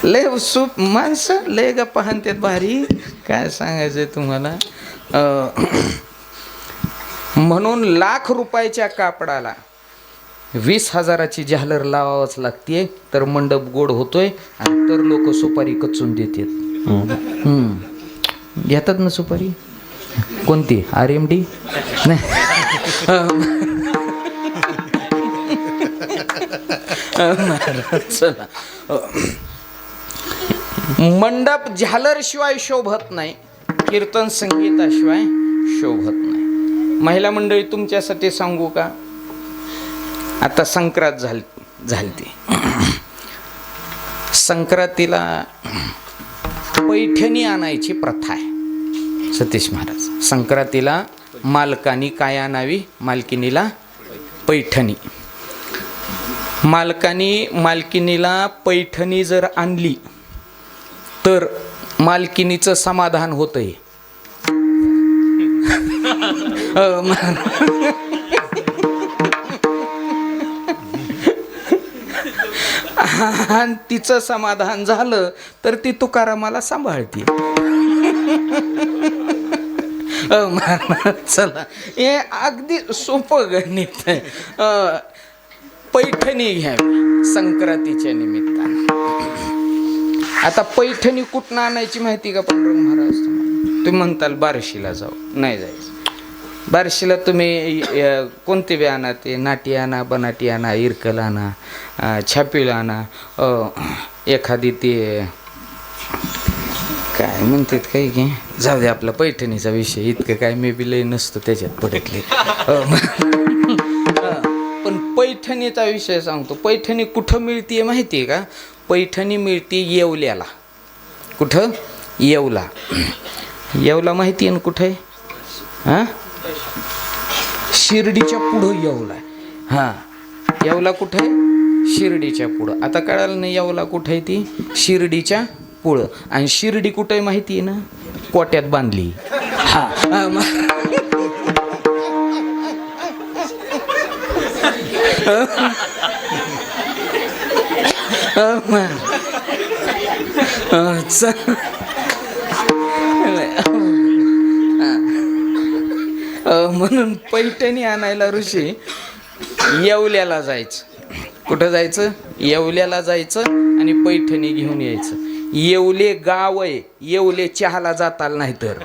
लय सूप माणसं लय गप्पा हाणतात भारी. काय सांगायचं तुम्हाला. म्हणून लाख रुपयाच्या कापडाला 20,000ची झालर लावावंच लागते, तर मंडप गोड होतोय. आणि तर लोक सुपारी कचून देतात. घेतात ना सुपारी. कोणती? RMD नाही. चला, मंडप झालरशिवाय शोभत नाही, कीर्तन संगीताशिवाय शोभत नाही. महिला मंडळी, तुमच्यासाठी सांगू का, आता संक्रांत झाली. संक्रांतीला पैठणी आणायची प्रथा आहे. सतीश महाराज, संक्रांतीला मालकानी काय आणावी? मालकिनीला पैठणी. मालकिनीला पैठणी जर आणली तर मालकिनीचं समाधान होतंय. आणि तिचं समाधान झालं तर ती तुकारामाला सांभाळते. चला, हे अगदी सोपं गणित आहे. पैठणी घ्यावी संक्रांतीच्या निमित्तानं. आता पैठणी कुठनं आणायची माहिती का पांडुरंग महाराज? तुम्ही म्हणताल बार्शीला जाऊ, नाही जायचं. बार्शीला तुम्ही कोणते बी आणा, ते नाटी आणा, बनाटी आणा, इरकल आणा, छापील आणा, एखादी ते काय म्हणतात काही की, जाऊ दे आपला पैठणीचा विषय, इतकं काय मी बी लय नसतो त्याच्यात पडतले. पण पैठणीचा विषय सांगतो. पैठणी कुठं मिळते माहिती आहे का? पैठणी मिळते येवल्याला. कुठं? येवला. येवला माहिती आहे ना कुठं आहे? हां, शिर्डीच्या पुढं येवला. हां, येवला कुठं आहे? शिर्डीच्या पुढं. आता कळालं नाही येवला कुठं आहे? ती शिर्डीच्या पुढं. आणि शिर्डी कुठं आहे माहिती आहे ना? कोट्यात बांधली. हां, म्हणून पैठणी आणायला ऋषी येवल्याला जायचं. कुठं जायचं? येवल्याला जायचं आणि पैठणी घेऊन यायचं. येवले गाव आहे, येवले चहाला जाताल नाही तर.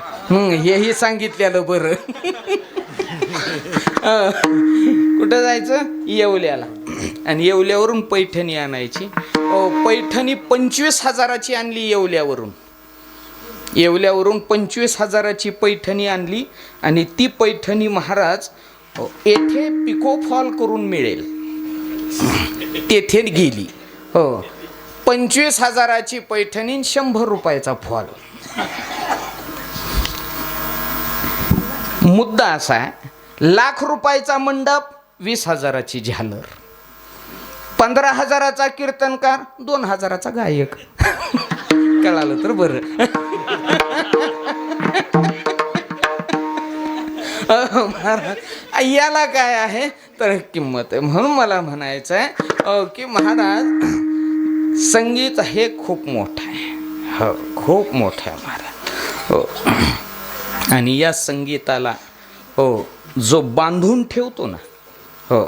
हेही सांगितलेलं बरं. कुठं जायचं? येवल्याला. आणि येवल्यावरून पैठणी आणायची. पैठणी 25,000ची आणली येवल्यावरून. येवल्यावरून 25,000ची पैठणी आणली आणि ती पैठणी महाराज येथे पिको फॉल करून मिळेल तेथे गेली. हो, 25,000ची पैठणी, 100 रुपयाचा फॉल. मुद्दा असा आहे, 1,00,000 रुपयाचा मंडप, 20,000ची झालर, 15,000चा कीर्तनकार, 2,000चा गायक. कळालं तर बरं. याला काय आहे तर किंमत आहे. म्हणून मला म्हणायचं आहे की महाराज संगीत हे खूप मोठं आहे. हो, खूप मोठं आहे महाराज. हो, आणि या संगीताला हो जो बांधून ठेवतो ना, हो,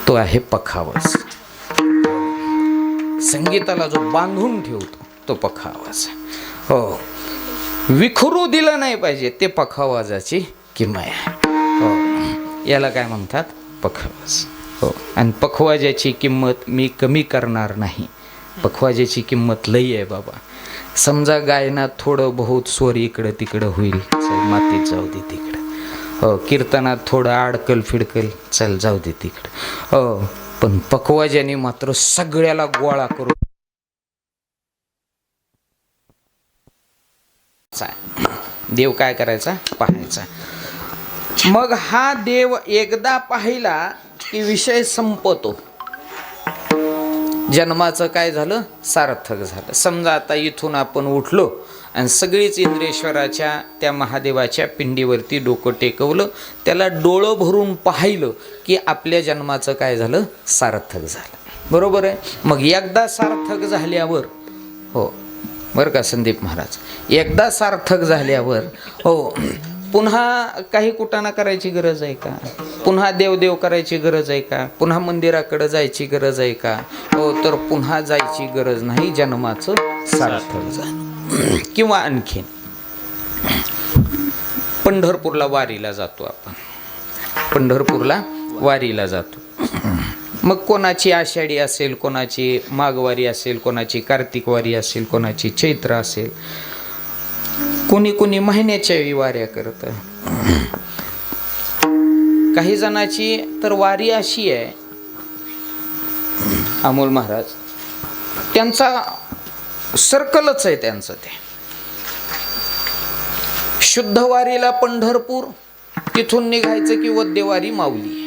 तो आहे पखावाज. संगीताला जो बांधून ठेवतो तो पखावाज. हो, विखरू दिलं नाही पाहिजे, ते पखावाजाची किमया आहे. हो, याला काय म्हणतात? पखावाज. हो, आणि पखवाजाची किंमत मी कमी करणार नाही. पखवाजाची किंमत लई आहे बाबा. समजा गायनात थोडं बहुत स्वर इकडं तिकडं होईल, चल मातीत जाऊ दे तिकडं. हो, कीर्तनात थोडं अडकल फिडकल, चल जाऊ दे तिकडं. हो, पण पखवाजाने मात्र सगळ्याला गोळा करून देव काय करायचा? पाहायचा. मग हा देव एकदा पाहिला की विषय संपतो. जन्माचं काय झालं? सार्थक झालं. समजा आता इथून आपण उठलो आणि सगळीच इंद्रेश्वराच्या त्या महादेवाच्या पिंडीवरती डोकं टेकवलं, त्याला डोळं भरून पाहिलं की आपल्या जन्माचं काय झालं? सार्थक झालं. बरोबर आहे. मग एकदा सार्थक झाल्यावर, हो बरं का संदीप महाराज, एकदा सार्थक झाल्यावर हो पुन्हा काही कुटाणा करायची गरज आहे का? पुन्हा देवदेव करायची गरज आहे का? पुन्हा मंदिराकडे जायची गरज आहे का? हो, तर पुन्हा जायची गरज नाही. जन्माचं सार्थक झालं. किंवा आणखीन पंढरपूरला वारीला जातो आपण. पंढरपूरला वारीला जातो. मग कोणाची आषाढी असेल, कोणाची माघवारी असेल, कोणाची कार्तिक वारी असेल, कोणाची चैत्र असेल, कोणी कोणी महिन्याच्या वाऱ्या करतं. काही जणाची तर वारी अशी आहे, अमोल महाराज, त्यांचा सर्कलच आहे त्यांचं. ते शुद्ध वारीला पंढरपूर, तिथून निघायचं की वद्यवारी माऊली,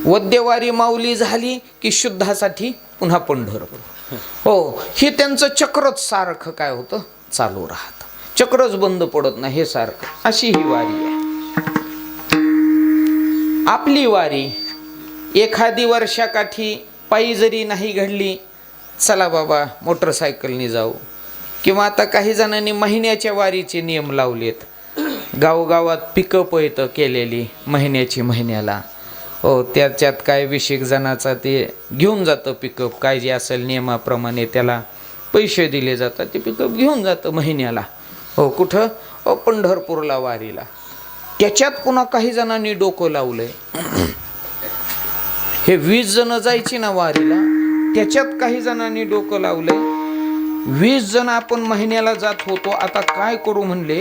वद्यवारी माऊली झाली की शुद्धासाठी पुन्हा पंढरपूर. हो, हे त्यांचं चक्रच सारखं काय होतं? चालू राहतं. चक्रच बंद पडत नाही हे सारखं. अशी ही वारी आहे. आपली वारी एखादी वर्षाकाठी पायी जरी नाही घडली, चला बाबा मोटरसायकलने जाऊ. किंवा आता काही जणांनी महिन्याच्या वारीचे नियम लावलेत. गावगावात पिकअप येतं केलेली महिन्याची महिन्याला. हो, त्याच्यात काय 20 जणाचा ते घेऊन जातं पिकअप. काय जे असेल नियमाप्रमाणे त्याला पैसे दिले जातात, ते पिकअप घेऊन जातं महिन्याला. हो, कुठं? हो, पंढरपूरला वारीला. त्याच्यात पुन्हा काही जणांनी डोकं लावलंय. हे 20 जण जायची ना वारीला, त्याच्यात काही जणांनी डोकं लावलंय 20 जण आपण महिन्याला जात होतो, आता काय करू म्हणले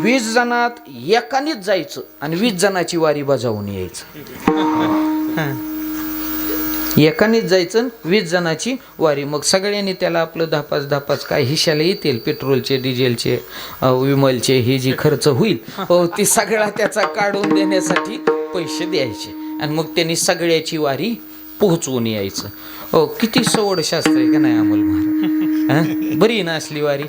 20 जणात एकानीच जायचं आणि 20 जणाची वारी बजावून यायचं. एकानीच जायचं 20 जणाची वारी. मग सगळ्यांनी त्याला आपलं 10-5 काय हिशाला येतील, पेट्रोलचे, डिझेलचे, विमलचे, हे जी खर्च होईल ती सगळा त्याचा काढून देण्यासाठी पैसे द्यायचे आणि मग त्यांनी सगळ्याची वारी पोहोचवून यायचं. किती सवड शास्त्र आहे का नाही अमोल महाराज. बरी ना असली वारी.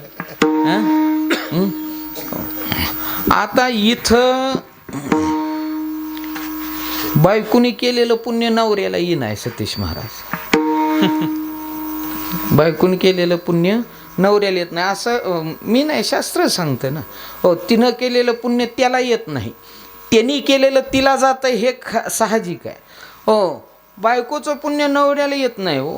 आता इथं बायकोनी केलेलं पुण्य नवऱ्याला येई नाही सतीश महाराज. बायकोनी केलेलं पुण्य नवऱ्याला येत नाही असं मी नाही, शास्त्र सांगतं ना. तिनं केलेलं पुण्य त्याला येत नाही, त्यांनी केलेलं तिला जातं, हे साहजिक आहे. बायकोचं पुण्य नवऱ्याला येत नाही हो.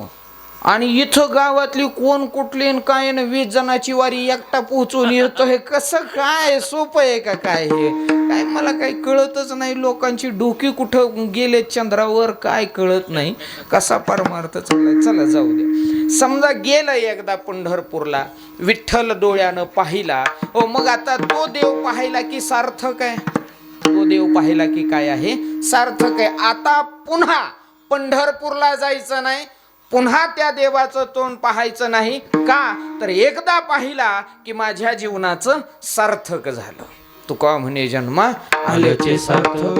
आणि इथं गावातली कोण कुठली काय ना 20 जणाची वारी एकटा पोहोचून येतो, हे कसं काय सोपं आहे का काय? हे काय मला काही कळतच नाही. लोकांची डोकी कुठं गेले चंद्रावर काय कळत नाही. कसा परमार्थ चाललाय. चला जाऊ द्या. समजा गेलं एकदा पंढरपूरला, विठ्ठल डोळ्यानं पाहिला, मग आता तो देव पाहिला की सार्थक आहे. तो देव पाहिला की काय आहे, सार्थक आहे. आता पुन्हा पंढरपूरला जायचं नाही, पुन्हा त्या देवाचं तोंड पाहायचं नाही. का तर एकदा पाहिला की माझ्या जीवनाचं सार्थक झालं. तुका म्हणे जन्मा आल्याचे सार्थक.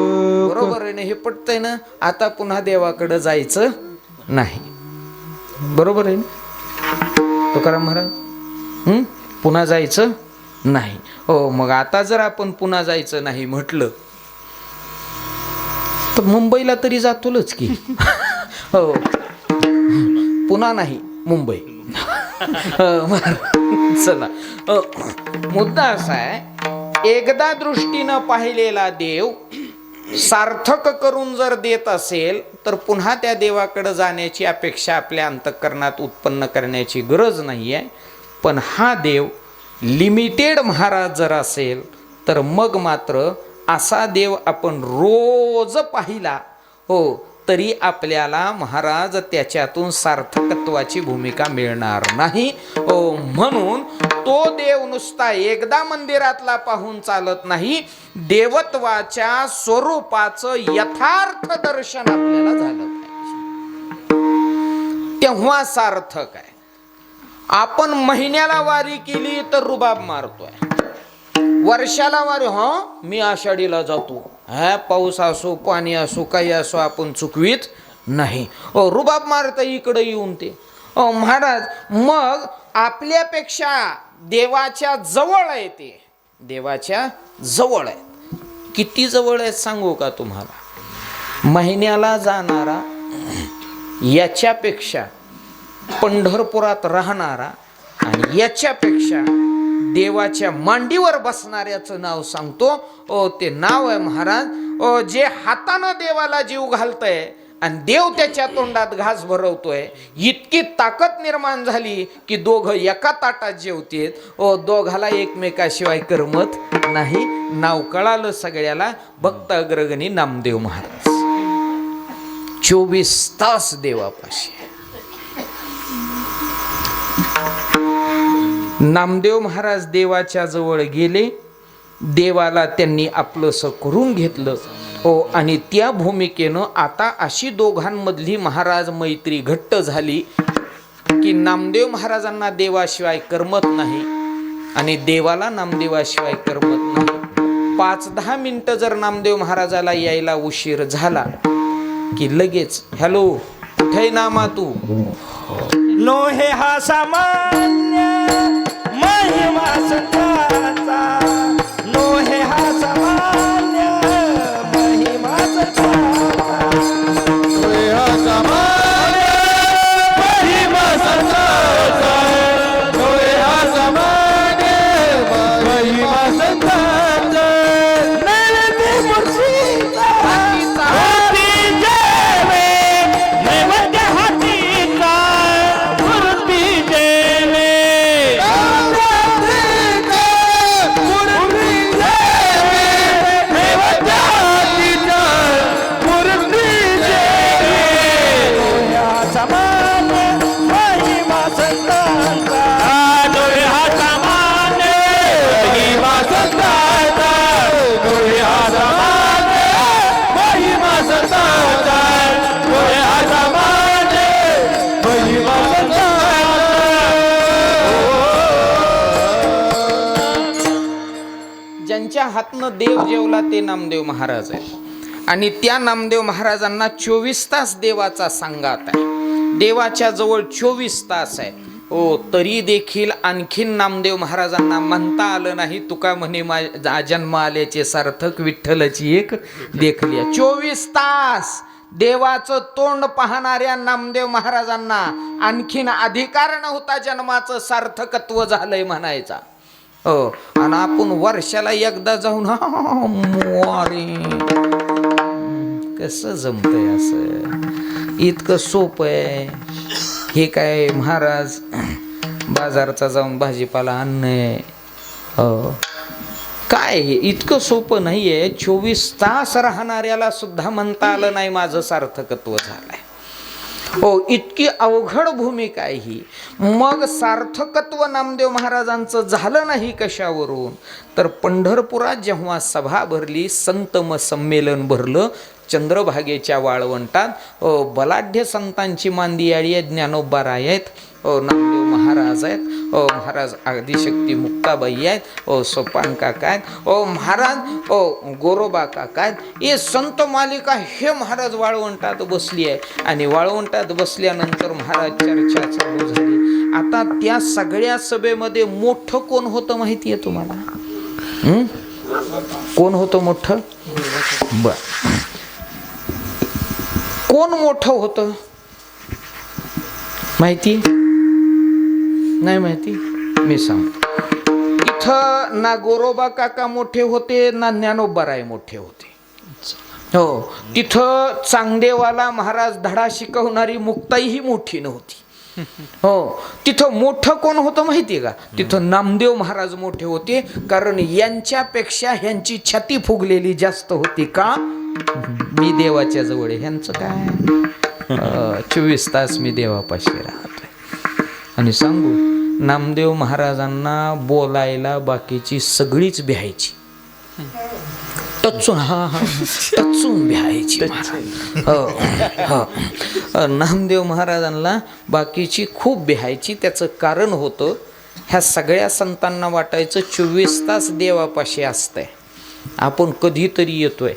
बरोबर आहे ना, हे पटतंय ना. आता पुन्हा देवाकडे जायचं नाही. बरोबर आहे ना तुकाराम महाराज. पुन्हा जायचं नाही. मग आता जर आपण पुन्हा जायचं नाही म्हटलं तर मुंबईला तरी जातोच की. पुन्हा नाही, मुंबई. चला, मुद्दा असा आहे, एकदा दृष्टीनं पाहिलेला देव सार्थक करून जर देत असेल तर पुन्हा त्या देवाकडे जाण्याची अपेक्षा आपल्या अंतःकरणात उत्पन्न करण्याची गरज नाही आहे. पण हा देव लिमिटेड महाराज जर असेल तर मग मात्र असा देव आपण रोज पाहिला तरी आपल्याला महाराज त्याच्यातून सार्थकत्वाची भूमिका मिळणार नाही. म्हणून तो देव नुसता एकदा मंदिरातला पाहून चालत नाही. देवत्वाच्या स्वरूपाचं यथार्थ दर्शन आपल्याला झालं पाहिजे, तेव्हा सार्थक आहे. आपण महिन्याला वारी केली तर रुबाब मारतोय, वर्षाला वारी मी आषाढीला जातो, पाऊस असो पाणी असो काही असो आपण चुकवीत नाही. रुबाब मारता इकडे येऊन ते. महाराज मग आपल्यापेक्षा देवाच्या जवळ आहे ते, देवाच्या जवळ आहे. किती जवळ आहे सांगू का तुम्हाला? महिन्याला जाणारा याच्यापेक्षा पंढरपुरात राहणारा आणि याच्यापेक्षा देवाच्या मांडीवर बसणाऱ्याचं नाव सांगतो. ते नाव आहे महाराज, जे हातानं देवाला जीव घालतय आणि देव त्याच्या तोंडात घास भरवतोय. इतकी ताकद निर्माण झाली की दोघं एका ताटात जेवतेत. दोघाला एकमेकाशिवाय करमत नाही. नाव कळालं सगळ्याला, भक्त अग्रगणी नामदेव महाराज. 24 तास देवापाशी. नामदेव महाराज देवाच्या जवळ गेले, देवाला त्यांनी आपलंसं करून घेतलं. आणि त्या भूमिकेनं आता अशी दोघांमधली महाराज मैत्री घट्ट झाली की नामदेव महाराजांना देवाशिवाय करमत नाही आणि देवाला नामदेवाशिवाय करमत नाही. 5-10 मिनिटं जर नामदेव महाराजाला यायला उशीर झाला की लगेच हॅलो कुठे नामा तू. लोहे हा सामान्य महिमा संताचा, लोहे हा सामान्य महिमा संताचा, लोहे हा सामान्य महिमा संताचा, लोहे हा सामान्य महिमा संताचा. नैवेद्य मूर्तीचा हाती जेवे, नैवेद्य हातीचा मूर्ती जेवे. हातनं देव जेवला ते नामदेव महाराज आहे. आणि त्या नामदेव महाराजांना 24 तास देवाचा सांगात आहे. देवाच्या जवळ 24 तास आहे. हो, तरी देखील आणखीन नामदेव महाराजांना म्हणता आलं नाही. तुका म्हणे जन्म आल्याचे सार्थक विठ्ठलची एक देखली. 24 तास देवाचं तोंड पाहणाऱ्या नामदेव महाराजांना आणखीन अधिकार नव्हता जन्माचं सार्थकत्व झालंय म्हणायचा. हो, आणि आपण वर्षाला एकदा जाऊन कसं जमतंय असं? इतकं सोपं आहे हे काय? महाराज बाजारचा जाऊन भाजीपाला आणणे, हो काय हे इतकं सोपं नाही आहे. 24 तास राहणाऱ्याला सुद्धा म्हणता आलं नाही माझं सार्थकत्व झालंय. हो, इतकी अवघड भूमिका आहे ही. मग सार्थकत्व नामदेव महाराजांचं झालं नाही कशावरून? तर पंढरपुरात जेव्हा सभा भरली, संतम संमेलन भरलं चंद्रभागेच्या वाळवंटात, बलाढ्य संतांची मांदियाळी आहे, ज्ञानोबाराय आहेत, नामदेव महाराज आहेत, महाराज आदिशक्ती मुक्ताबाई आहेत, सोपान काका आहेत, महाराज गोरोबा काका आहेत. हे संत मालिका हे महाराज वाळवंटात बसली आहे. आणि वाळवंटात बसल्यानंतर महाराज चर्चा चालू झाली. आता त्या सगळ्या सभेमध्ये मोठं कोण होतं माहिती आहे तुम्हाला? कोण होतं मोठं? बर, कोण मोठं होतं माहिती नाही? माहिती मी सांगतो. इथं ना गोरोबा काका मोठे होते ना ज्ञानोबाराय मोठे होते. हो, तिथं चांगदेवाला महाराज धडा शिकवणारी मुक्ताई ही मोठी नव्हती. हो, तिथं मोठं कोण होतं माहितीये का? तिथं नामदेव महाराज मोठे होते. कारण यांच्यापेक्षा ह्यांची छाती फुगलेली जास्त होती. का? मी देवाच्या जवळ आहे. ह्यांचं काय 24 तास मी देवापाशी राहतोय. आणि सांगू, नामदेव महाराजांना बोलायला बाकीची सगळीच भ्यायची. टचून भ्यायची. नामदेव महाराजांना बाकीची खूप भ्यायची. त्याचं कारण होतं, ह्या सगळ्या संतांना वाटायचं 24 तास देवापाशी असतंय, आपण कधीतरी येतोय.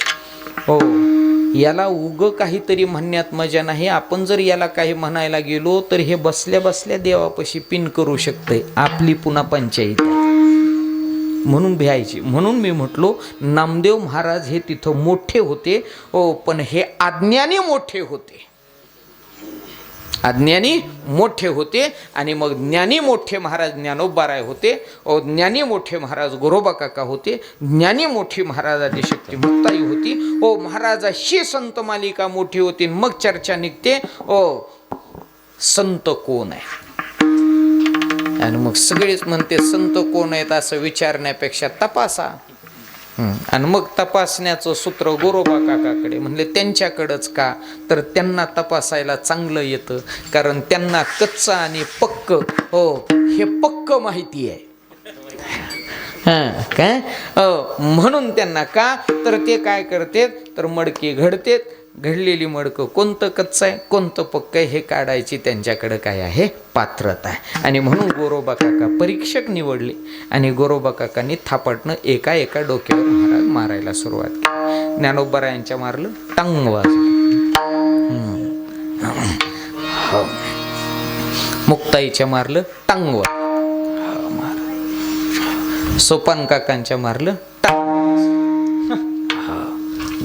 हो, याला उग काहीतरी म्हणण्यात मजा नाही. आपण जर याला काही म्हणायला गेलो तर हे बसल्या बसल्या देवापाशी पिन करू शकतंय, आपली पुन्हा पंचायत आहे. म्हणून भ्यायची. म्हणून मी म्हटलो नामदेव महाराज हे तिथं मोठे होते. हो, पण हे अज्ञानी मोठे होते. अज्ञानी मोठे होते. आणि मग ज्ञानी मोठे महाराज ज्ञानोबाराय होते. ज्ञानी मोठे महाराज गोरोबा काका होते. ज्ञानी मोठी महाराज आदिशक्ती मुक्ताई होती. महाराजाशी संत मालिका मोठी होती. मग चर्चा निघते, संत कोण आहे? आणि मग सगळेच म्हणते संत कोण आहेत असं विचारण्यापेक्षा तपासा. आणि मग तपासण्याचं सूत्र गोरोबा काकाकडे. म्हणले त्यांच्याकडंच का? तर त्यांना तपासायला चांगलं येतं. कारण त्यांना कच्चा आणि पक्क, हे पक्क माहिती आहे. काय म्हणून त्यांना का? तर ते काय करतेत तर मडकी घडतेत. घडलेली मडकं कोणतं कच्चं आहे कोणतं पक्क आहे हे काढायची त्यांच्याकडे काय आहे? पात्रता आहे. आणि म्हणून गोरोबा काका परीक्षक निवडले. आणि गोरोबा काकांनी थापटणं एका एका डोक्यावर महाराज मारायला सुरुवात केली. ज्ञानोबारायांच्या मारलं, टांग वाजलं. मुक्ताईच्या मारलं, टांग वाजलं. सोपान काकांच्या मारलं,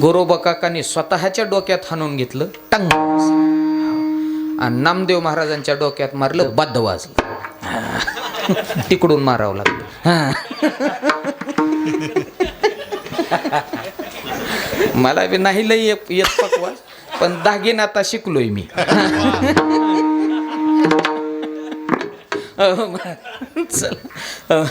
गोरोबा काकांनी स्वतःच्या डोक्यात हाणून घेतलं, टंग. आणि नामदेव महाराजांच्या डोक्यात मारलं, बद्ध वाजलं. तिकडून मारावं लागलं. मला बी नाही लय येत पकवा, पण दागिना आता शिकलोय मी. चला,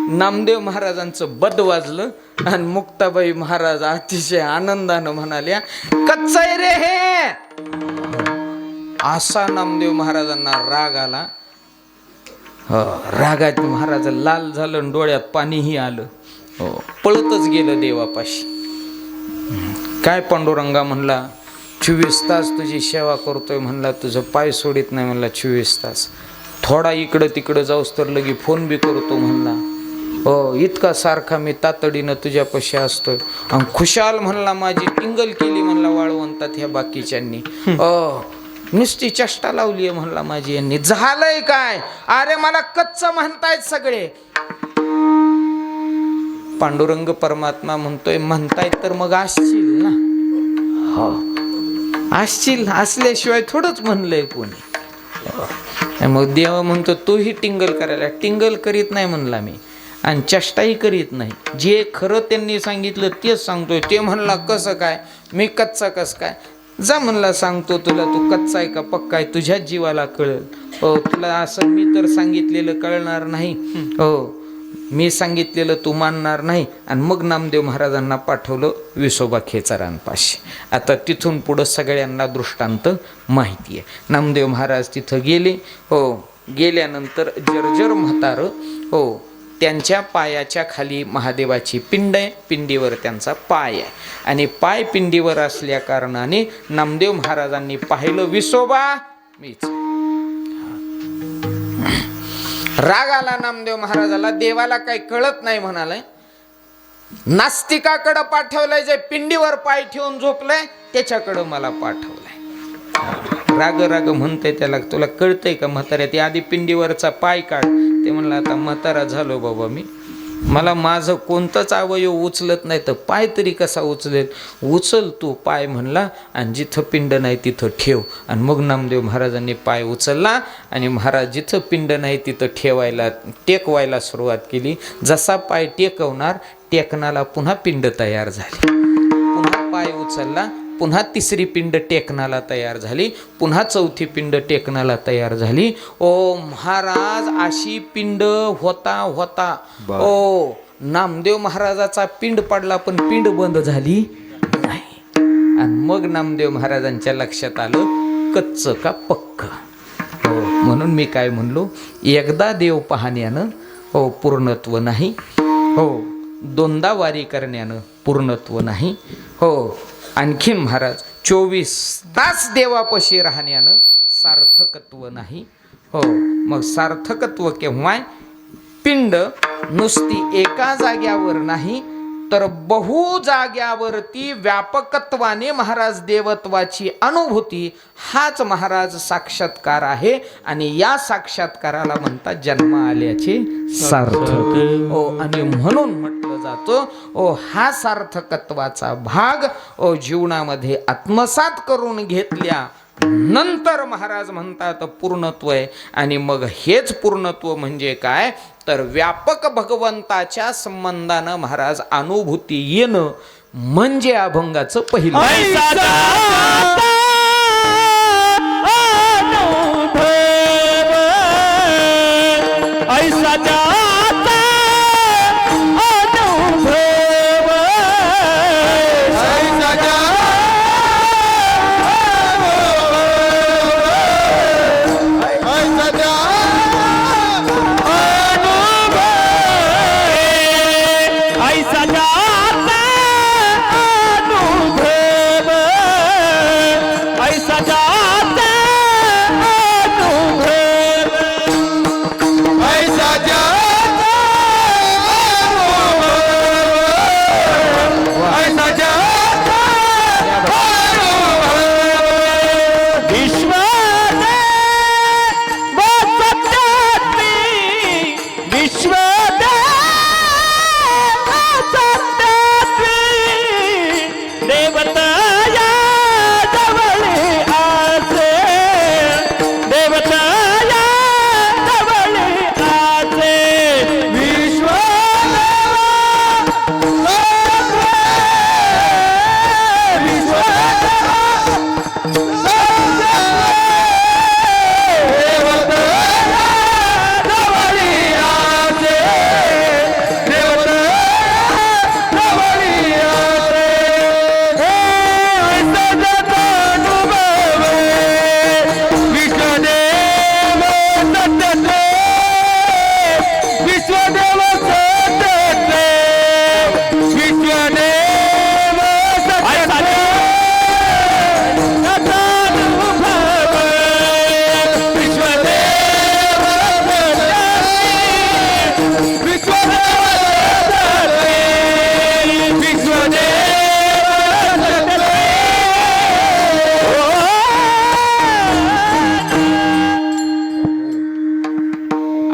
नामदेव महाराजांचं बद वाजलं. आणि मुक्ताबाई महाराज अतिशय आनंदानं म्हणाल्या, कच्चाय रे हे. असा नामदेव महाराजांना राग आला. रागात महाराज लाल झालं, डोळ्यात पाणीही आलं. पळतच गेलं देवापाशी. काय पांडुरंगा म्हणला, 24 तास तुझी सेवा करतोय म्हणला, तुझं पाय सोडित नाही म्हणला 24 तास. थोडा इकडं तिकडं जाऊस तर लगी फोन बी करतो म्हणला. हो इतका सारखा मी तातडीनं तुझ्यापाशी असतोय. आणि खुशाल म्हणला माझी टिंगल केली म्हणला वाळवंतात ह्या बाकीच्यांनी. नुसती चेष्टा लावली म्हणला माझी यांनी. झालंय काय? अरे मला कच्च म्हणतायत सगळे. पांडुरंग परमात्मा म्हणतायत तर मग असशील ना. हो असशील, असल्याशिवाय थोडंच म्हणलंय कोणी. मग देव म्हणतो तूही टिंगल करायला. टिंगल करीत नाही म्हणला मी आणि चेष्टाही करीत नाही. जे खरं त्यांनी सांगितलं तेच सांगतोय. ते म्हणला कसं काय? मी कच्चा कस काय? जा म्हणला सांगतो तुला, तू कच्चा आहे का पक्का आहे तुझ्याच जीवाला कळेल. हो तुला असं मी तर सांगितलेलं कळणार नाही. हो मी सांगितलेलं तू मानणार नाही. आणि मग नामदेव महाराजांना पाठवलं विसोबा खेचारांपाशी. आता तिथून पुढं सगळ्यांना दृष्टांत माहिती आहे. नामदेव महाराज तिथं गेले. हो गेल्यानंतर जर्जर म्हातारं. हो त्यांच्या पायाच्या खाली महादेवाची पिंड आहे. पिंडीवर त्यांचा पाय आहे आणि पाय पिंडीवर असल्या कारणाने नामदेव महाराजांनी पाहिलं विसोबा मीच. राग आला नामदेव महाराजाला. देवाला काही कळत नाही म्हणालाय. नास्तिकाकडं पाठवलंय, जे पिंडीवर पाय ठेवून झोपलंय त्याच्याकडं मला पाठवलंय. राग राग म्हणतंय त्याला. तुला कळतंय का म्हाताऱ्या? ते आधी पिंडीवरचा पाय काढ. ते म्हणलं आता म्हातारा झालो बाबा मी, मला माझं कोणतंच अवयव उचलत नाही तर पाय तरी कसा उचलेल? उचल तू पाय म्हणला आणि जिथं पिंड नाही तिथं ठेव. आणि मग नामदेव महाराजांनी पाय उचलला आणि महाराज जिथं पिंड नाही तिथं टेकवायला सुरुवात केली. जसा पाय टेकवणार टेकनाला पुन्हा पिंड तयार झाली. पुन्हा पाय उचलला, पुन्हा तिसरी पिंड टेकनाला तयार झाली. पुन्हा चौथी पिंड टेकनाला तयार झाली. ओ महाराज अशी पिंड होता ओ नामदेव महाराजाचा पिंड पडला पण पिंड बंद झाली नाही. आणि मग नामदेव महाराजांच्या लक्षात आलं कच्च का पक्क. हो म्हणून मी काय म्हणलो, एकदा देव पाहण्यानं हो पूर्णत्व नाही. हो दोनदा वारी करण्यानं पूर्णत्व नाही. हो आणखीन महाराज 24 तास देवापाशी राहण्यानं सार्थकत्व नाही. हो मग सार्थकत्व केव्हा? पिंड नुसती एका जाग्यावर नाही तर बहु जाग्यावरती व्यापकत्वाने महाराज देवत्वाची अनुभूती, हाच महाराज साक्षात्कार आहे. आणि या साक्षात्काराला म्हणतात जन्म आल्याचे सार्थक. ओ आणि म्हणून म्हटलं जातं ओ हा सार्थकत्वाचा भाग ओ जीवनामध्ये आत्मसात करून घेतल्या नंतर महाराज म्हणतात पूर्णत्व आहे. आणि मग हेच पूर्णत्व म्हणजे काय तर व्यापक भगवंताच्या संबंधानं महाराज अनुभूती येणं म्हणजे अभंगाचं पहिलं.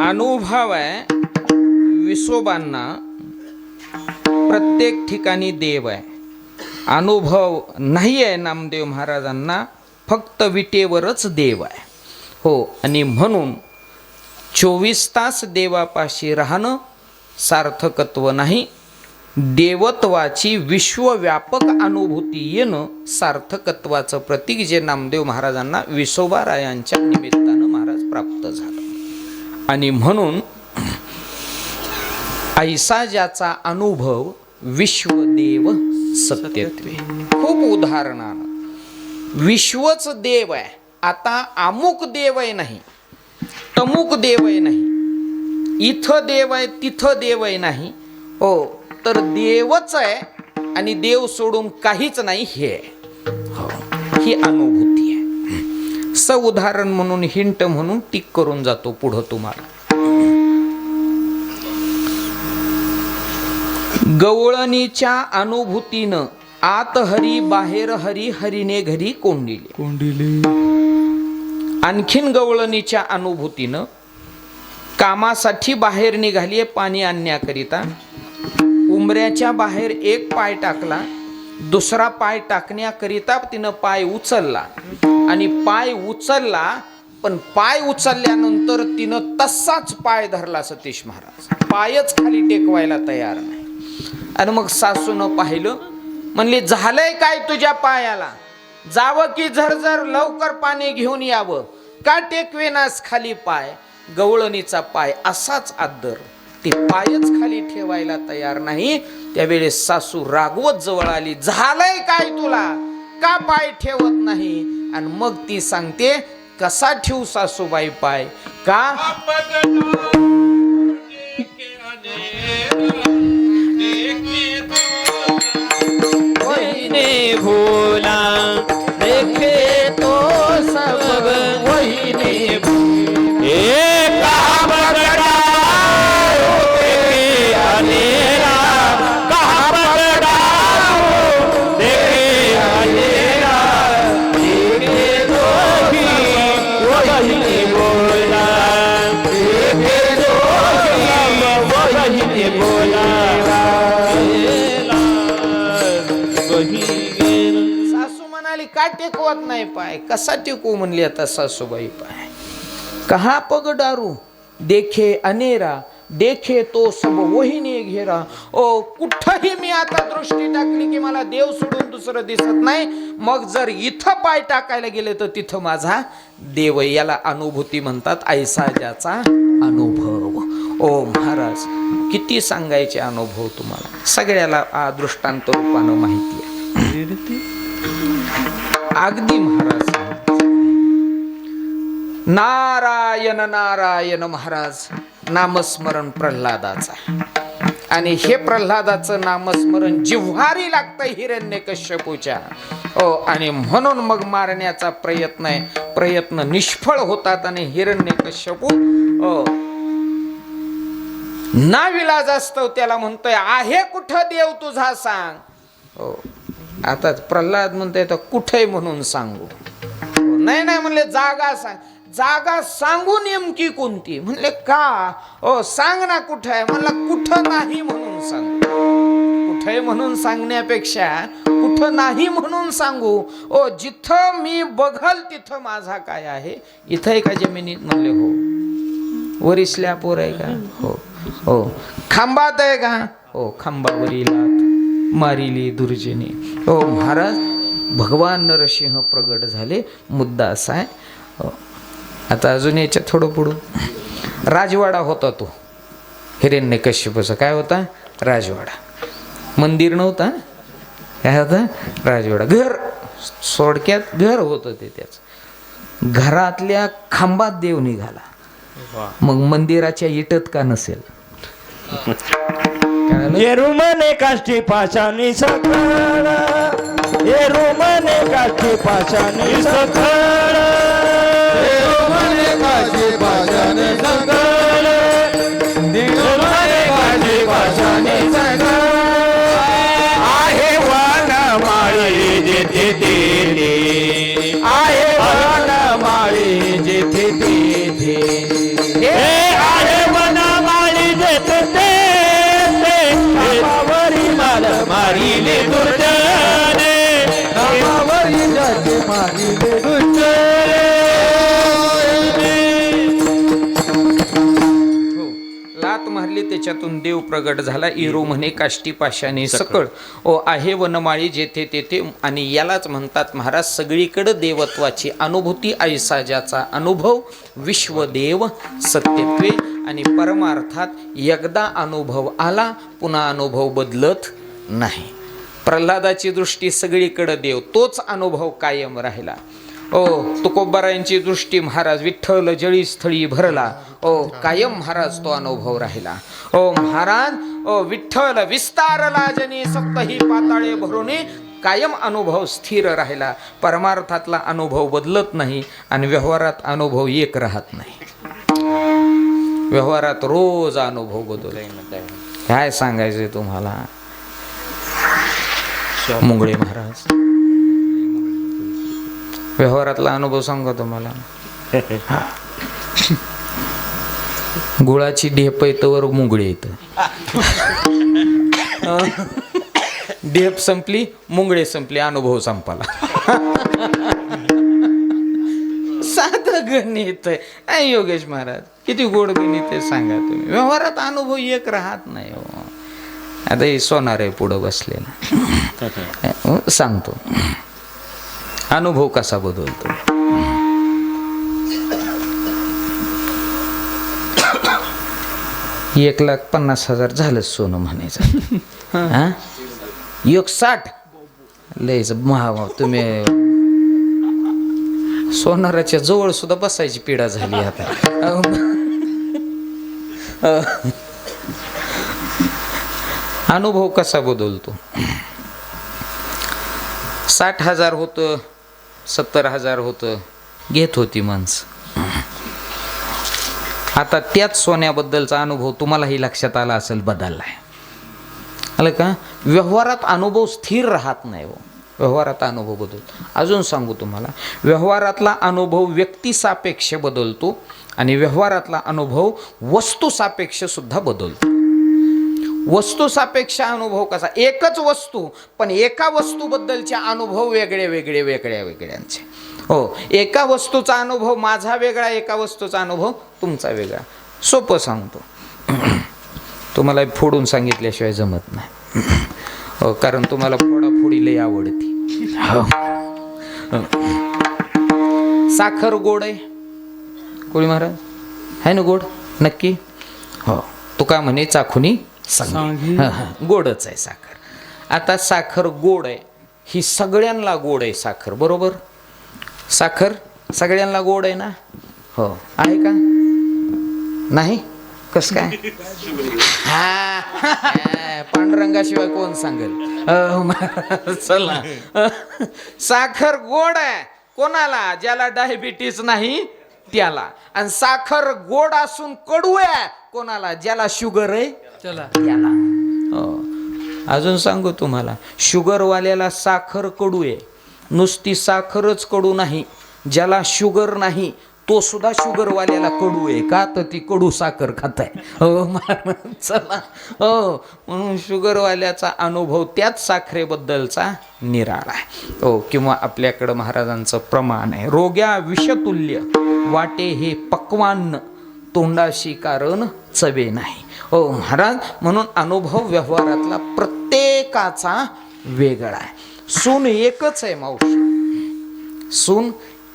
अनुभव आहे विसोबांना प्रत्येक ठिकाणी देव आहे. अनुभव नाही आहे नामदेव महाराजांना, फक्त विटेवरच देव आहे. हो, आणि म्हणून 24 तास देवापाशी राहणं सार्थकत्व नाही. देवत्वाची विश्वव्यापक अनुभूती येणं सार्थकत्वाचं प्रतीक, जे नामदेव महाराजांना विसोबारायांच्या निमित्तानं महाराज प्राप्त झालं. आणि म्हणून ऐसा ज्याचा अनुभव विश्वदेव सत्यत्वे. खूप उदाहरणानं विश्वच देव आहे. आता अमुक देव आहे नाही, तमुक देव आहे नाही, इथं देव आहे तिथं देव आहे नाही. हो, तर देवच आहे आणि देव सोडून काहीच नाही हे आहे. हो, ही अनुभूती आहे. उदाहरण म्हणून, हिंट म्हणून टिक करून जातो पुढं तुम्हाला. गवळणीच्या अनुभूतीनं आत हरी बाहेर हरी, हरीने घरी कोंडिले. आणखीन गवळणीच्या अनुभूतीनं कामासाठी बाहेर निघालीये पाणी आणण्याकरिता. उंबऱ्याच्या बाहेर एक पाय टाकला, दुसरा पाय टाकण्याकरिता तिनं पाय उचलला आणि पाय उचलला, पण पाय उचलल्यानंतर तिनं तसाच पाय धरला सतीश महाराज. पायच खाली टेकवायला तयार नाही. आणि मग सासूनं पाहिलं, म्हणले झालंय काय तुझ्या पायाला, जावं की झरझर लवकर पाणी घेऊन यावं, का टेकवेनास खाली पाय. गवळणीचा पाय असाच आदर, ते पायच खाली ठेवायला तयार नाही. त्यावेळेस सासू रागवत जवळ आली, झालंय काय तुला, का पाय ठेवत नाही. आणि मग ती सांगते, कसा ठेवू सासूबाई पाय, का भोला देखे तो सब वही सासू म्हणाली, का टेकवत नाही पाय, कसा टेकू म्हणली आता सासूबाई पाय. कहा पग डारू देखे अनेरा, देखे तो सब वहीने घेरा. ओ, कुठही मी आता दृष्टी टाकली की मला देव सोडून दुसरं दिसत नाही. मग जर इथं पाय टाकायला गेले तर तिथं माझा देव. याला अनुभूती म्हणतात, ऐसा ज्याचा अनुभव. ओ महाराज, किती सांगायचे अनुभव तुम्हाला, सगळ्याला दृष्टांत रूपानं माहिती आहे. अगदी महाराज नारायण नारायण महाराज नामस्मरण प्रल्हादाचा. आणि हे प्रल्हादाचं नामस्मरण जिव्हारी लागतं हिरण्यकश्यपूच्या. हो, आणि म्हणून मग मारण्याचा प्रयत्न आहे, प्रयत्न निष्फळ होतात. आणि हिरण्यकश्यपू नाविलाजास्तव त्याला म्हणतोय, आहे कुठं देव तुझा सांग. हो, आता प्रल्हाद म्हणतोय, तर कुठे म्हणून सांगू. नाही नाही म्हणले, जागा सांग. जागा सांगू नेमकी कोणती म्हणले, का ओ सांग ना कुठं आहे. म्हणला, कुठं नाही म्हणून सांगू. कुठे म्हणून सांगण्यापेक्षा कुठं नाही म्हणून सांगू. ओ, जिथं मी बघल तिथं माझा काय आहे. इथं आहे का जमिनीत म्हणले, हो. वर स्लॅपवर आहे का, हो हो. खांबात आहे का, हो. खांबावरील मारिली दुर्जनी. हो महाराज, भगवान नरसिंह प्रगट झाले. मुद्दा असा आहे. हो, आता अजून याच्यात थोडं पुढं राजवाडा होता तो हिरण्यकश्यपूचा. काय होता, राजवाडा. मंदिर नव्हता, काय होता, राजवाडा. घर, सोडक्यात घर होतं ते. त्याच घरातल्या खांबात देव निघाला. मग मंदिराच्या इटत का नसेल. ये रुमने काष्टी पाशानी सखळ, ये रुमने काष्टी पाशानी सखळ, ये रुमने काष्टी पाशानी सखळ, रुमने काष्टी पाशानी सखळ. आहे वनमाळी जेथे तेथे, आहे वनमाळी जेथे तेथे, हे आहे हात मारली त्याच्यातून देव प्रगट झाला. इरू म्हणे काष्टी पाशाने सकळ, ओ आहे वनमाळी जेथे तेथे. आणि यालाच म्हणतात महाराज सगळीकडे देवत्वाची अनुभूती, ऐसा ज्याचा अनुभव विश्वदेव सत्यत्वे. आणि परमार्थात एकदा अनुभव आला पुन्हा अनुभव बदलत नाही. प्रल्हादाची दृष्टी सगळीकडे देव, तोच अनुभव कायम राहिला. ओ तुकोबारायांची दृष्टी महाराज विठ्ठल जळी स्थळी भरला, ओ कायम महाराज तो अनुभव राहिला. ओ महाराज ओ विठ्ठल विस्तारला जनी सप्तही पाताळे भरुनी, कायम अनुभव स्थिर राहिला. परमार्थातला अनुभव बदलत नाही आणि व्यवहारात अनुभव एक राहत नाही. व्यवहारात रोज अनुभव बदलतो. काय सांगायचंय तुम्हाला मुंगळे महाराज, व्यवहारातला अनुभव सांगा तुम्हाला. गुळाची ढेप येतवर मुंगळे येत, ढेप संपली मुंगळे संपली, अनुभव संपला. साधं गणित आहे योगेश महाराज, किती गोड गणित आहे सांगा तुम्ही. व्यवहारात अनुभव एक राहत नाही हो. आता हे सोनार आहे पुढं बसलेला, सांगतो अनुभव कसा बदलतो. $1,50,000 झालं सोनं म्हणायचं. हा 1,60,000 लयच महा. तुम्ही सोनाराच्या जवळ सुद्धा बसायची पिढा झाली आता. अनुभव कसा बदलतो. 60,000 होतं, 70,000 होतं, घेत होती माणसं. आता त्याच सोन्याबद्दलचा अनुभव तुम्हालाही लक्षात आला असेल बदललाय. आलं का. व्यवहारात अनुभव स्थिर राहत नाही हो, व्यवहारात अनुभव बदलतो. अजून सांगू तुम्हाला, व्यवहारातला अनुभव व्यक्तिसापेक्ष बदलतो आणि व्यवहारातला अनुभव वस्तूसापेक्ष सुद्धा बदलतो. वस्तूसापेक्ष अनुभव कसा, एकच वस्तू पण एका वस्तूबद्दलचे अनुभव वेगळ्यांचे. हो, एका वस्तूचा अनुभव माझा वेगळा, एका वस्तूचा अनुभव तुमचा वेगळा. सोपं सांगतो तुम्हाला, फोडून सांगितल्याशिवाय जमत नाही. हो, कारण तुम्हाला फोडाफोडी लई आवडती. साखर गोड आहे कोळी महाराज, आहे ना गोड नक्की. हो, तुका म्हणे चाखुनी सांगी. गोडच आहे साखर. आता साखर गोड आहे, ही सगळ्यांना गोड आहे साखर, बरोबर. साखर सगळ्यांना गोड आहे ना. हो, आहे का नाही. कस काय. पांडुरंगाशिवाय कोण सांगेल. चला, साखर गोड आहे कोणाला, ज्याला डायबिटीस नाही त्याला. आणि साखर गोड असून कडू आहे कोणाला, ज्याला शुगर आहे त्याला. अजून सांगू तुम्हाला, शुगरवाल्याला साखर कडू आहे. नुसती साखरच कडू नाही, ज्याला शुगर नाही तो सुद्धा शुगरवाल्याला कडू आहे. का तर ती कडू साखर खाताय. हो चला. हो, म्हणून शुगरवाल्याचा अनुभव त्याच साखरेबद्दलचा निराळा आहे. हो, किंवा आपल्याकडं महाराजांचं प्रमाण आहे, रोग्या विषतुल्य वाटे हे पक्वान्न, तोंडाशी कारण चवे नाही. हो महाराज, म्हणून अनुभव व्यवहारातला प्रत्येकाचा वेगळा आहे. सून एकच आहे मावशी, सून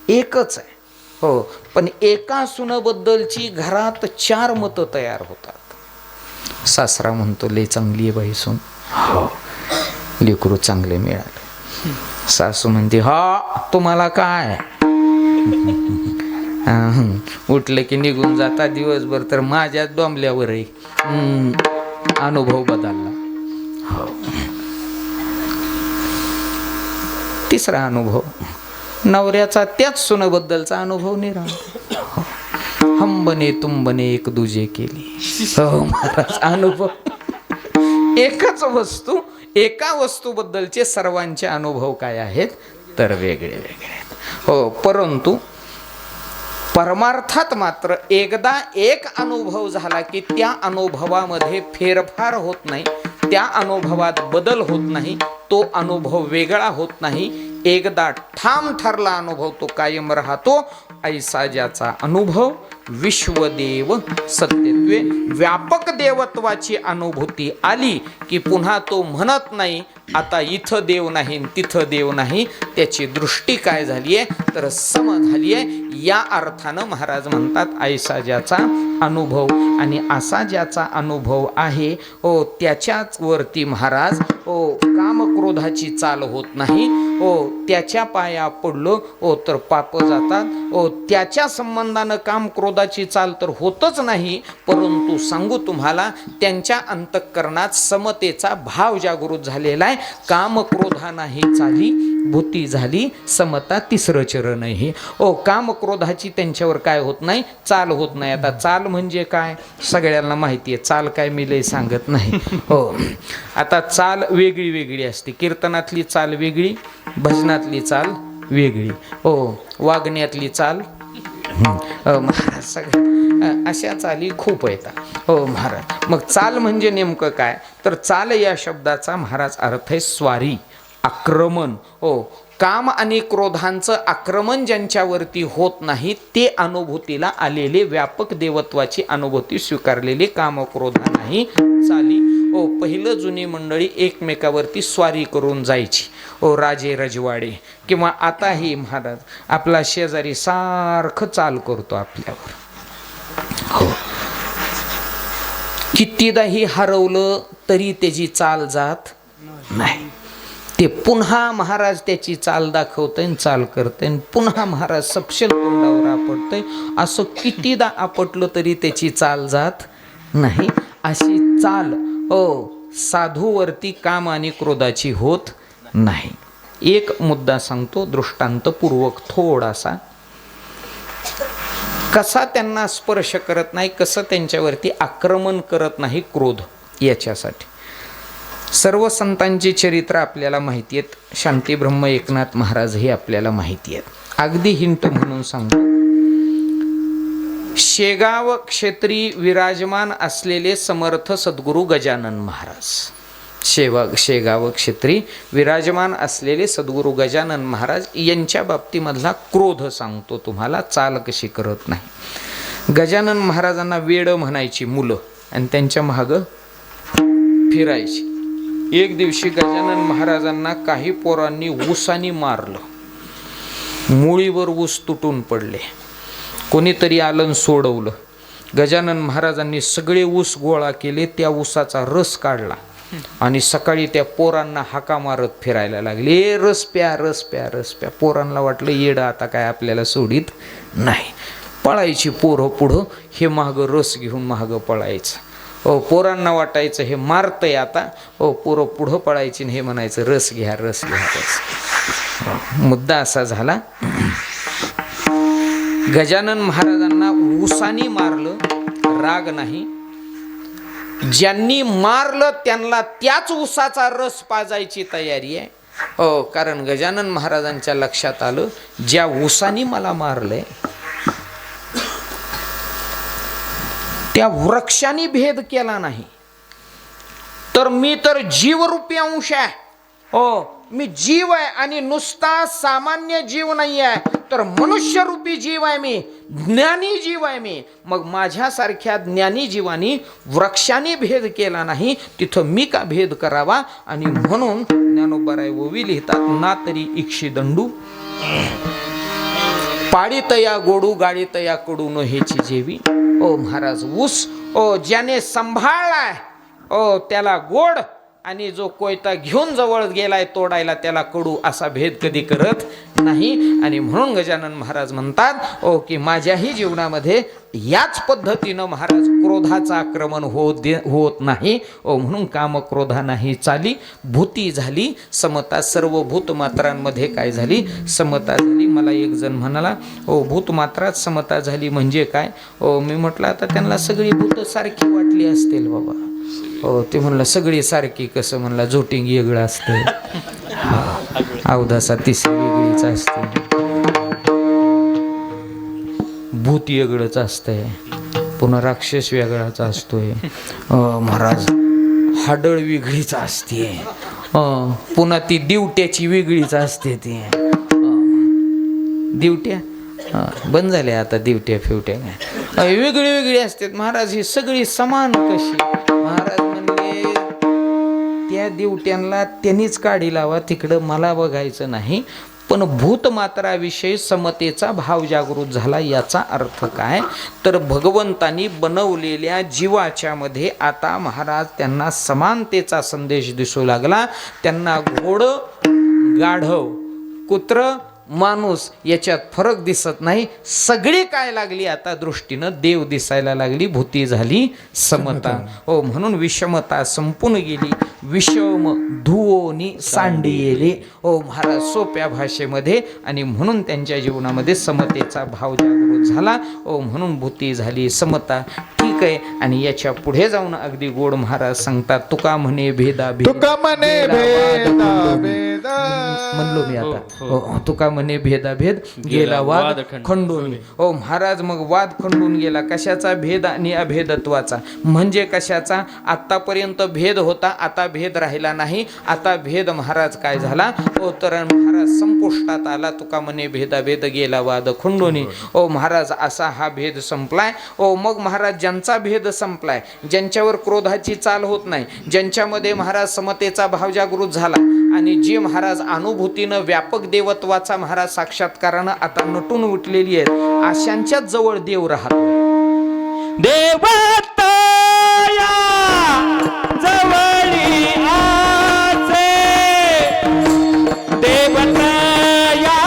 एकच आहे. हो, पण एका सुनाबद्दलची घरात 4 मतं तयार होतात. सासरा म्हणतो लय चांगली आहे बाई सून, हो लेकरू चांगले मिळाले. सासू म्हणते हा तुम्हाला काय. उठलं की निघून जाता दिवसभर तर माझ्या डोंबल्यावर आहे. अनुभव बदलला. हो. तिसरा अनुभव, नवऱ्याचा त्याच सुनेबद्दलचा अनुभव निराळा. हंबने तुंबने एक दुजे केली. हो महाराज, अनुभव एकच वस्तू, एका वस्तूबद्दलचे सर्वांचे अनुभव काय आहेत तर वेगळे आहेत. हो, परंतु परमार्थात मात्र एकदा एक अनुभव झाला की त्या अनुभवामध्ये फेरफार होत नाही, त्या अनुभवात बदल होत नाही, तो अनुभव वेगळा होत नाही. एकदा ठाम ठरला अनुभव तो कायम राहतो. ऐसा ज्याचा अनुभव विश्वदेव सत्यत्वे. व्यापक देवत्वाची अनुभूती आली की पुन्हा तो म्हणत नाही आता इथं देव नाही तिथं देव नाही. त्याची दृष्टी काय झाली आहे तर सम झाली आहे. या अर्थानं महाराज म्हणतात ऐसा ज्याचा अनुभव, आणि असा ज्याचा अनुभव आहे त्याच्याच वरती महाराज कामक्रोधाची चाल होत नाही. त्याच्या पाया पडलो तर पाप जातात. त्याच्या संबंधानं काम क्रोधाची चाल तर होतच नाही, परंतु सांगू तुम्हाला त्यांच्या अंतःकरणात समतेचा भाव जागृत झालेला आहे. काम क्रोधा नाही चाली, भूती झाली समता तिसरं चरण आहे. काम क्रोधाची त्यांच्यावर काय होत नाही, चाल होत नाही. आता चाल म्हणजे काय सगळ्यांना माहिती आहे. चाल काय मी लय सांगत नाही. आता चाल वेगळी वेगळी असते. कीर्तनातली चाल वेगळी, भजनातली चाल वेगळी, वागण्यातली चाल महाराज सगळ्या अशा चाली खूप येतात महाराज. मग चाल म्हणजे नेमकं काय तर चाल या शब्दाचा महाराज अर्थ आहे स्वारी, आक्रमण. काम आणि क्रोधांचं आक्रमण ज्यांच्यावरती होत नाही ते अनुभूतीला आलेले व्यापक देवत्वाची अनुभूती स्वीकारलेले काम क्रोधा नाही चाली. पहिलं जुनी मंडळी एकमेकावरती स्वारी करून जायची. राजे रजवाडे किंवा आताही महाराज आपला शेजारी सारखं चाल करतो आपल्यावर. कितीदाही हरवलं तरी त्याची चाल जात नाही. ते पुन्हा महाराज त्याची चाल दाखवतंय, चाल करतंय, पुन्हा महाराज सपशेल तोंडावर आपटतंय. असं कितीदा आपटलं तरी त्याची चाल जात नाही. अशी चाल साधूवरती काम आणि क्रोधाची होत नाही. एक मुद्दा सांगतो दृष्टांतपूर्वक थोडासा. कसा त्यांना स्पर्श करत नाही, कसं त्यांच्यावरती आक्रमण करत नाही क्रोध. याच्यासाठी सर्व संतांची चरित्र आपल्याला माहिती आहेत. शांती ब्रह्म एकनाथ महाराज हे आपल्याला माहिती आहेत. अगदी हिंट म्हणून सांगतो. शेगाव क्षेत्री विराजमान असलेले समर्थ सद्गुरू गजानन महाराज. शेगाव क्षेत्री विराजमान असलेले सद्गुरू गजानन महाराज यांच्या बाबतीमधला क्रोध सांगतो तुम्हाला, चाल कशी करत नाही. गजानन महाराजांना वेड म्हणायची मुलं आणि त्यांच्या मागं फिरायची. एक दिवशी गजानन महाराजांना काही पोरांनी ऊसानी मारलं. मुळीवर ऊस तुटून पडले. कोणीतरी आलं सोडवलं. गजानन महाराजांनी सगळे ऊस गोळा केले, त्या ऊसाचा रस काढला आणि सकाळी त्या पोरांना हाका मारत फिरायला लागले. रस प्या, रस प्या, रस प्या. पोरांना वाटलं येडं आता काय आपल्याला सोडित नाही. पळायची पोरं पुढं, हे मागं रस घेऊन मागं पळायचं. पोरांना वाटायचं हे मारतंय आता. पोरं पुढं पळायची हे म्हणायचं रस घ्या, रस घ्या. मुद्दा असा झाला, गजानन महाराजांना ऊसानी मारलं, राग नाही. ज्यांनी मारलं त्यांना त्याच ऊसाचा रस पाजायची तयारी आहे. कारण गजानन महाराजांच्या लक्षात आलं ज्या ऊसानी मला मारलंय त्या वृक्षाने भेद केला नाही तर मी तर जीवरूपी अंश आहे. मी जीव आहे आणि नुसता सामान्य जीव नाही आहे, तर मनुष्यरूपी जीव आहे मी, ज्ञानी जीव आहे मी. मग माझ्यासारख्या ज्ञानी जीवानी वृक्षाने भेद केला नाही, तिथं मी का भेद करावा. आणि म्हणून ज्ञानोबराय ओवी लिहितात, ना तरी इक्षी दंडू पाडीतया गोडू गाडीतया कडू न हेची जेवी. महाराज ऊस ज्याने सांभाळलाय त्याला गोड, आणि जो कोयता घेऊन जवळ गेलाय तोडायला त्याला कडू, असा भेद कधी करत नाही. आणि म्हणून गजानन महाराज म्हणतात की माझ्याही जीवनामध्ये याच पद्धतीनं महाराज क्रोधाचं आक्रमण होत नाही. म्हणून काम क्रोधा नाही चाली, भूती झाली समता. सर्व भूतमात्रांमध्ये काय झाली, समता झाली. मला एक जण म्हणाला भूतमात्रात समता झाली म्हणजे काय. मी म्हटलं आता त्यांना सगळी भूत सारखी वाटली असतील बाबा. ते म्हणलं सगळी सारखी कसं. म्हणला जोटिंग वेगळं असतं, अवदासा तिसरी वेगळीच असते, भूत वेगळंच असतंय, पुन्हा राक्षस वेगळाच असतोय. महाराज हाडळ वेगळीच असते, पुन्हा ती दिवट्याची वेगळीच असते. ती दिवट्या बंद झाले आता दिवट्या फिवट्या वेगळी वेगळी असतात महाराज. ही सगळी समान कशी? महाराज म्हणले त्या दिवट्यांना त्यांनीच काढी लावा, तिकडं मला बघायचं नाही. पण भूतमात्राविषयी समतेचा भाव जागृत झाला. याचा अर्थ काय? तर भगवंतानी बनवलेल्या जीवाच्या मध्ये आता महाराज त्यांना समानतेचा संदेश दिसू लागला. त्यांना घोडं, गाढव, कुत्र, माणूस याच्यात फरक दिसत नाही. सगळी काय लागली आता दृष्टीनं देव दिसायला लागली. भूती झाली समता. हो, म्हणून विषमता संपून गेली. विषम धुओनी सांडी येले. हो महाराज सोप्या भाषेमध्ये. आणि म्हणून त्यांच्या जीवनामध्ये समतेचा भाव जागृत झाला. हो, म्हणून भूती झाली समता. ठीक आहे. आणि याच्या पुढे जाऊन अगदी गोड महाराज सांगतात, तुका म्हणे भेदा भेद, तुका म्हणे भेदा भेद, म्हणलो मी आता. हो, तुका म्हणे भेदाभेद गेला वाद खंडून. हो महाराज, मग वाद खंडून गेला. कशाचा? भेद आणि अभेदत्वाचा. म्हणजे कशाचा? आतापर्यंत भेद होता, आता भेद राहिला नाही. आता भेद महाराज काय झाला? हो, तर महाराज संपुष्टात आला. तुका म्हणे भेदाभेद गेला वाद खंडून. ओ महाराज, असा हा भेद संपलाय. ओ मग महाराज, ज्यांचा भेद संपलाय, ज्यांच्यावर क्रोधाची चाल होत नाही, ज्यांच्यामध्ये महाराज समतेचा भाव जागृत झाला, आणि जी महाराज अनुभूतीनं व्यापक देवत्वाचा महाराज साक्षात्कारानं आता नटून उठलेली आहेत, अशांच्याच जवळ देव राहतो. देवतया जवळी आसे, देवतया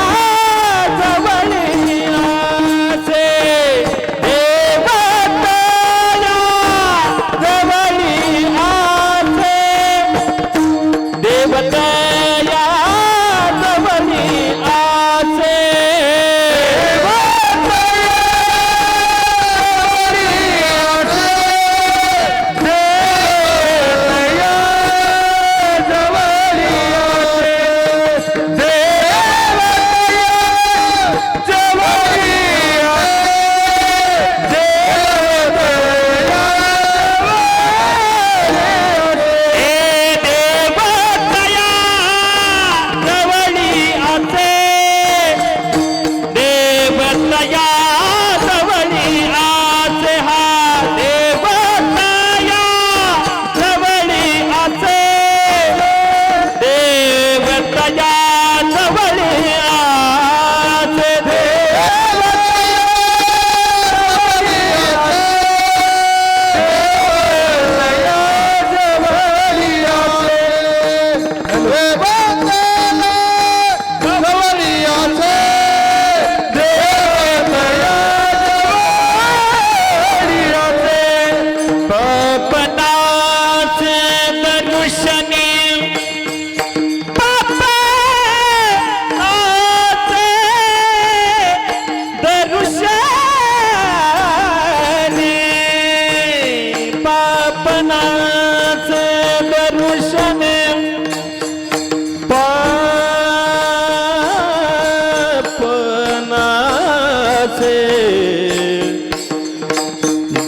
जवळी आसे, देवतया जवळी आसे, देवतया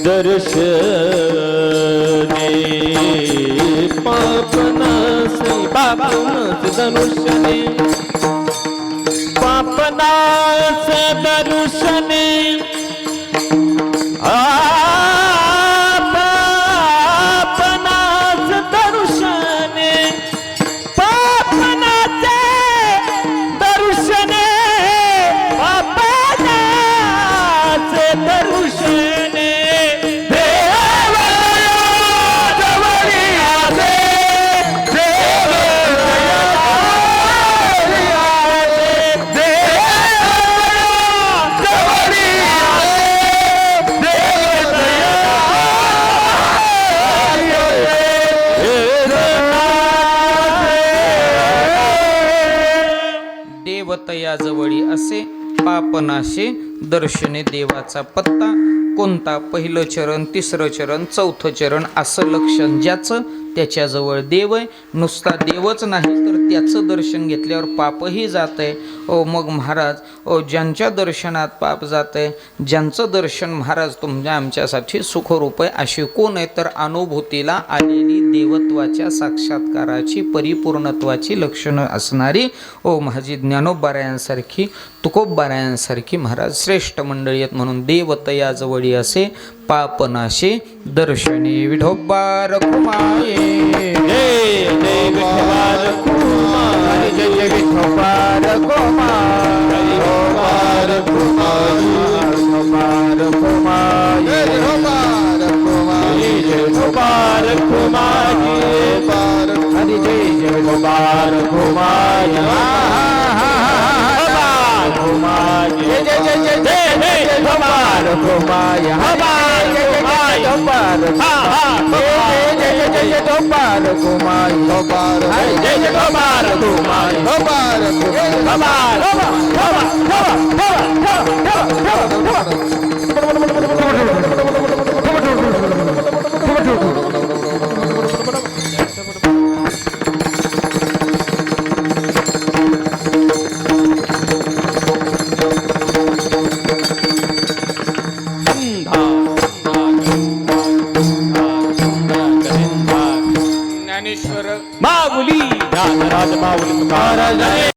दर्शने पापनास दर्शने पापनास दर्शने पापनाचे दर्शने पापनाचे दर्शने देवतया जवळी असे पापनाशे दर्शने. देवाचा पत्ता कोणता? पहिलं चरण, तिसरं चरण, चौथं चरण असं लक्षण ज्याचं त्याच्याजवळ देव आहे. नुसता देवच नाही तर त्याचं दर्शन घेतल्यावर पापही जात आहे. मग महाराज ज्यांच्या दर्शनात पाप जात आहे, ज्यांचं दर्शन महाराज तुमच्या आमच्यासाठी सुखरूप आहे, अशी कोण आहे तर अनुभूतीला आलेली देवत्वाच्या साक्षात्काराची परिपूर्णत्वाची लक्षणं असणारी माझी ज्ञानोबारायांसारखी तुकोबारायांसारखी महाराज श्रेष्ठ मंडळी आहेत. म्हणून देवतया जवळी असे पापनाशे दर्शने विठोबा रखुमाये. जय जय विठोबा रखुमाई. जय जय विठोबा रखुमाई. विठोबा रखुमाई. विठोबा रखुमाई. विठोबा रखुमाई. हरी जय जय विठोबा रखुमाई. जय जय जय जय जय जय विठोबा रखुमाई. माऊली ज्ञानराज माऊली तुकाराम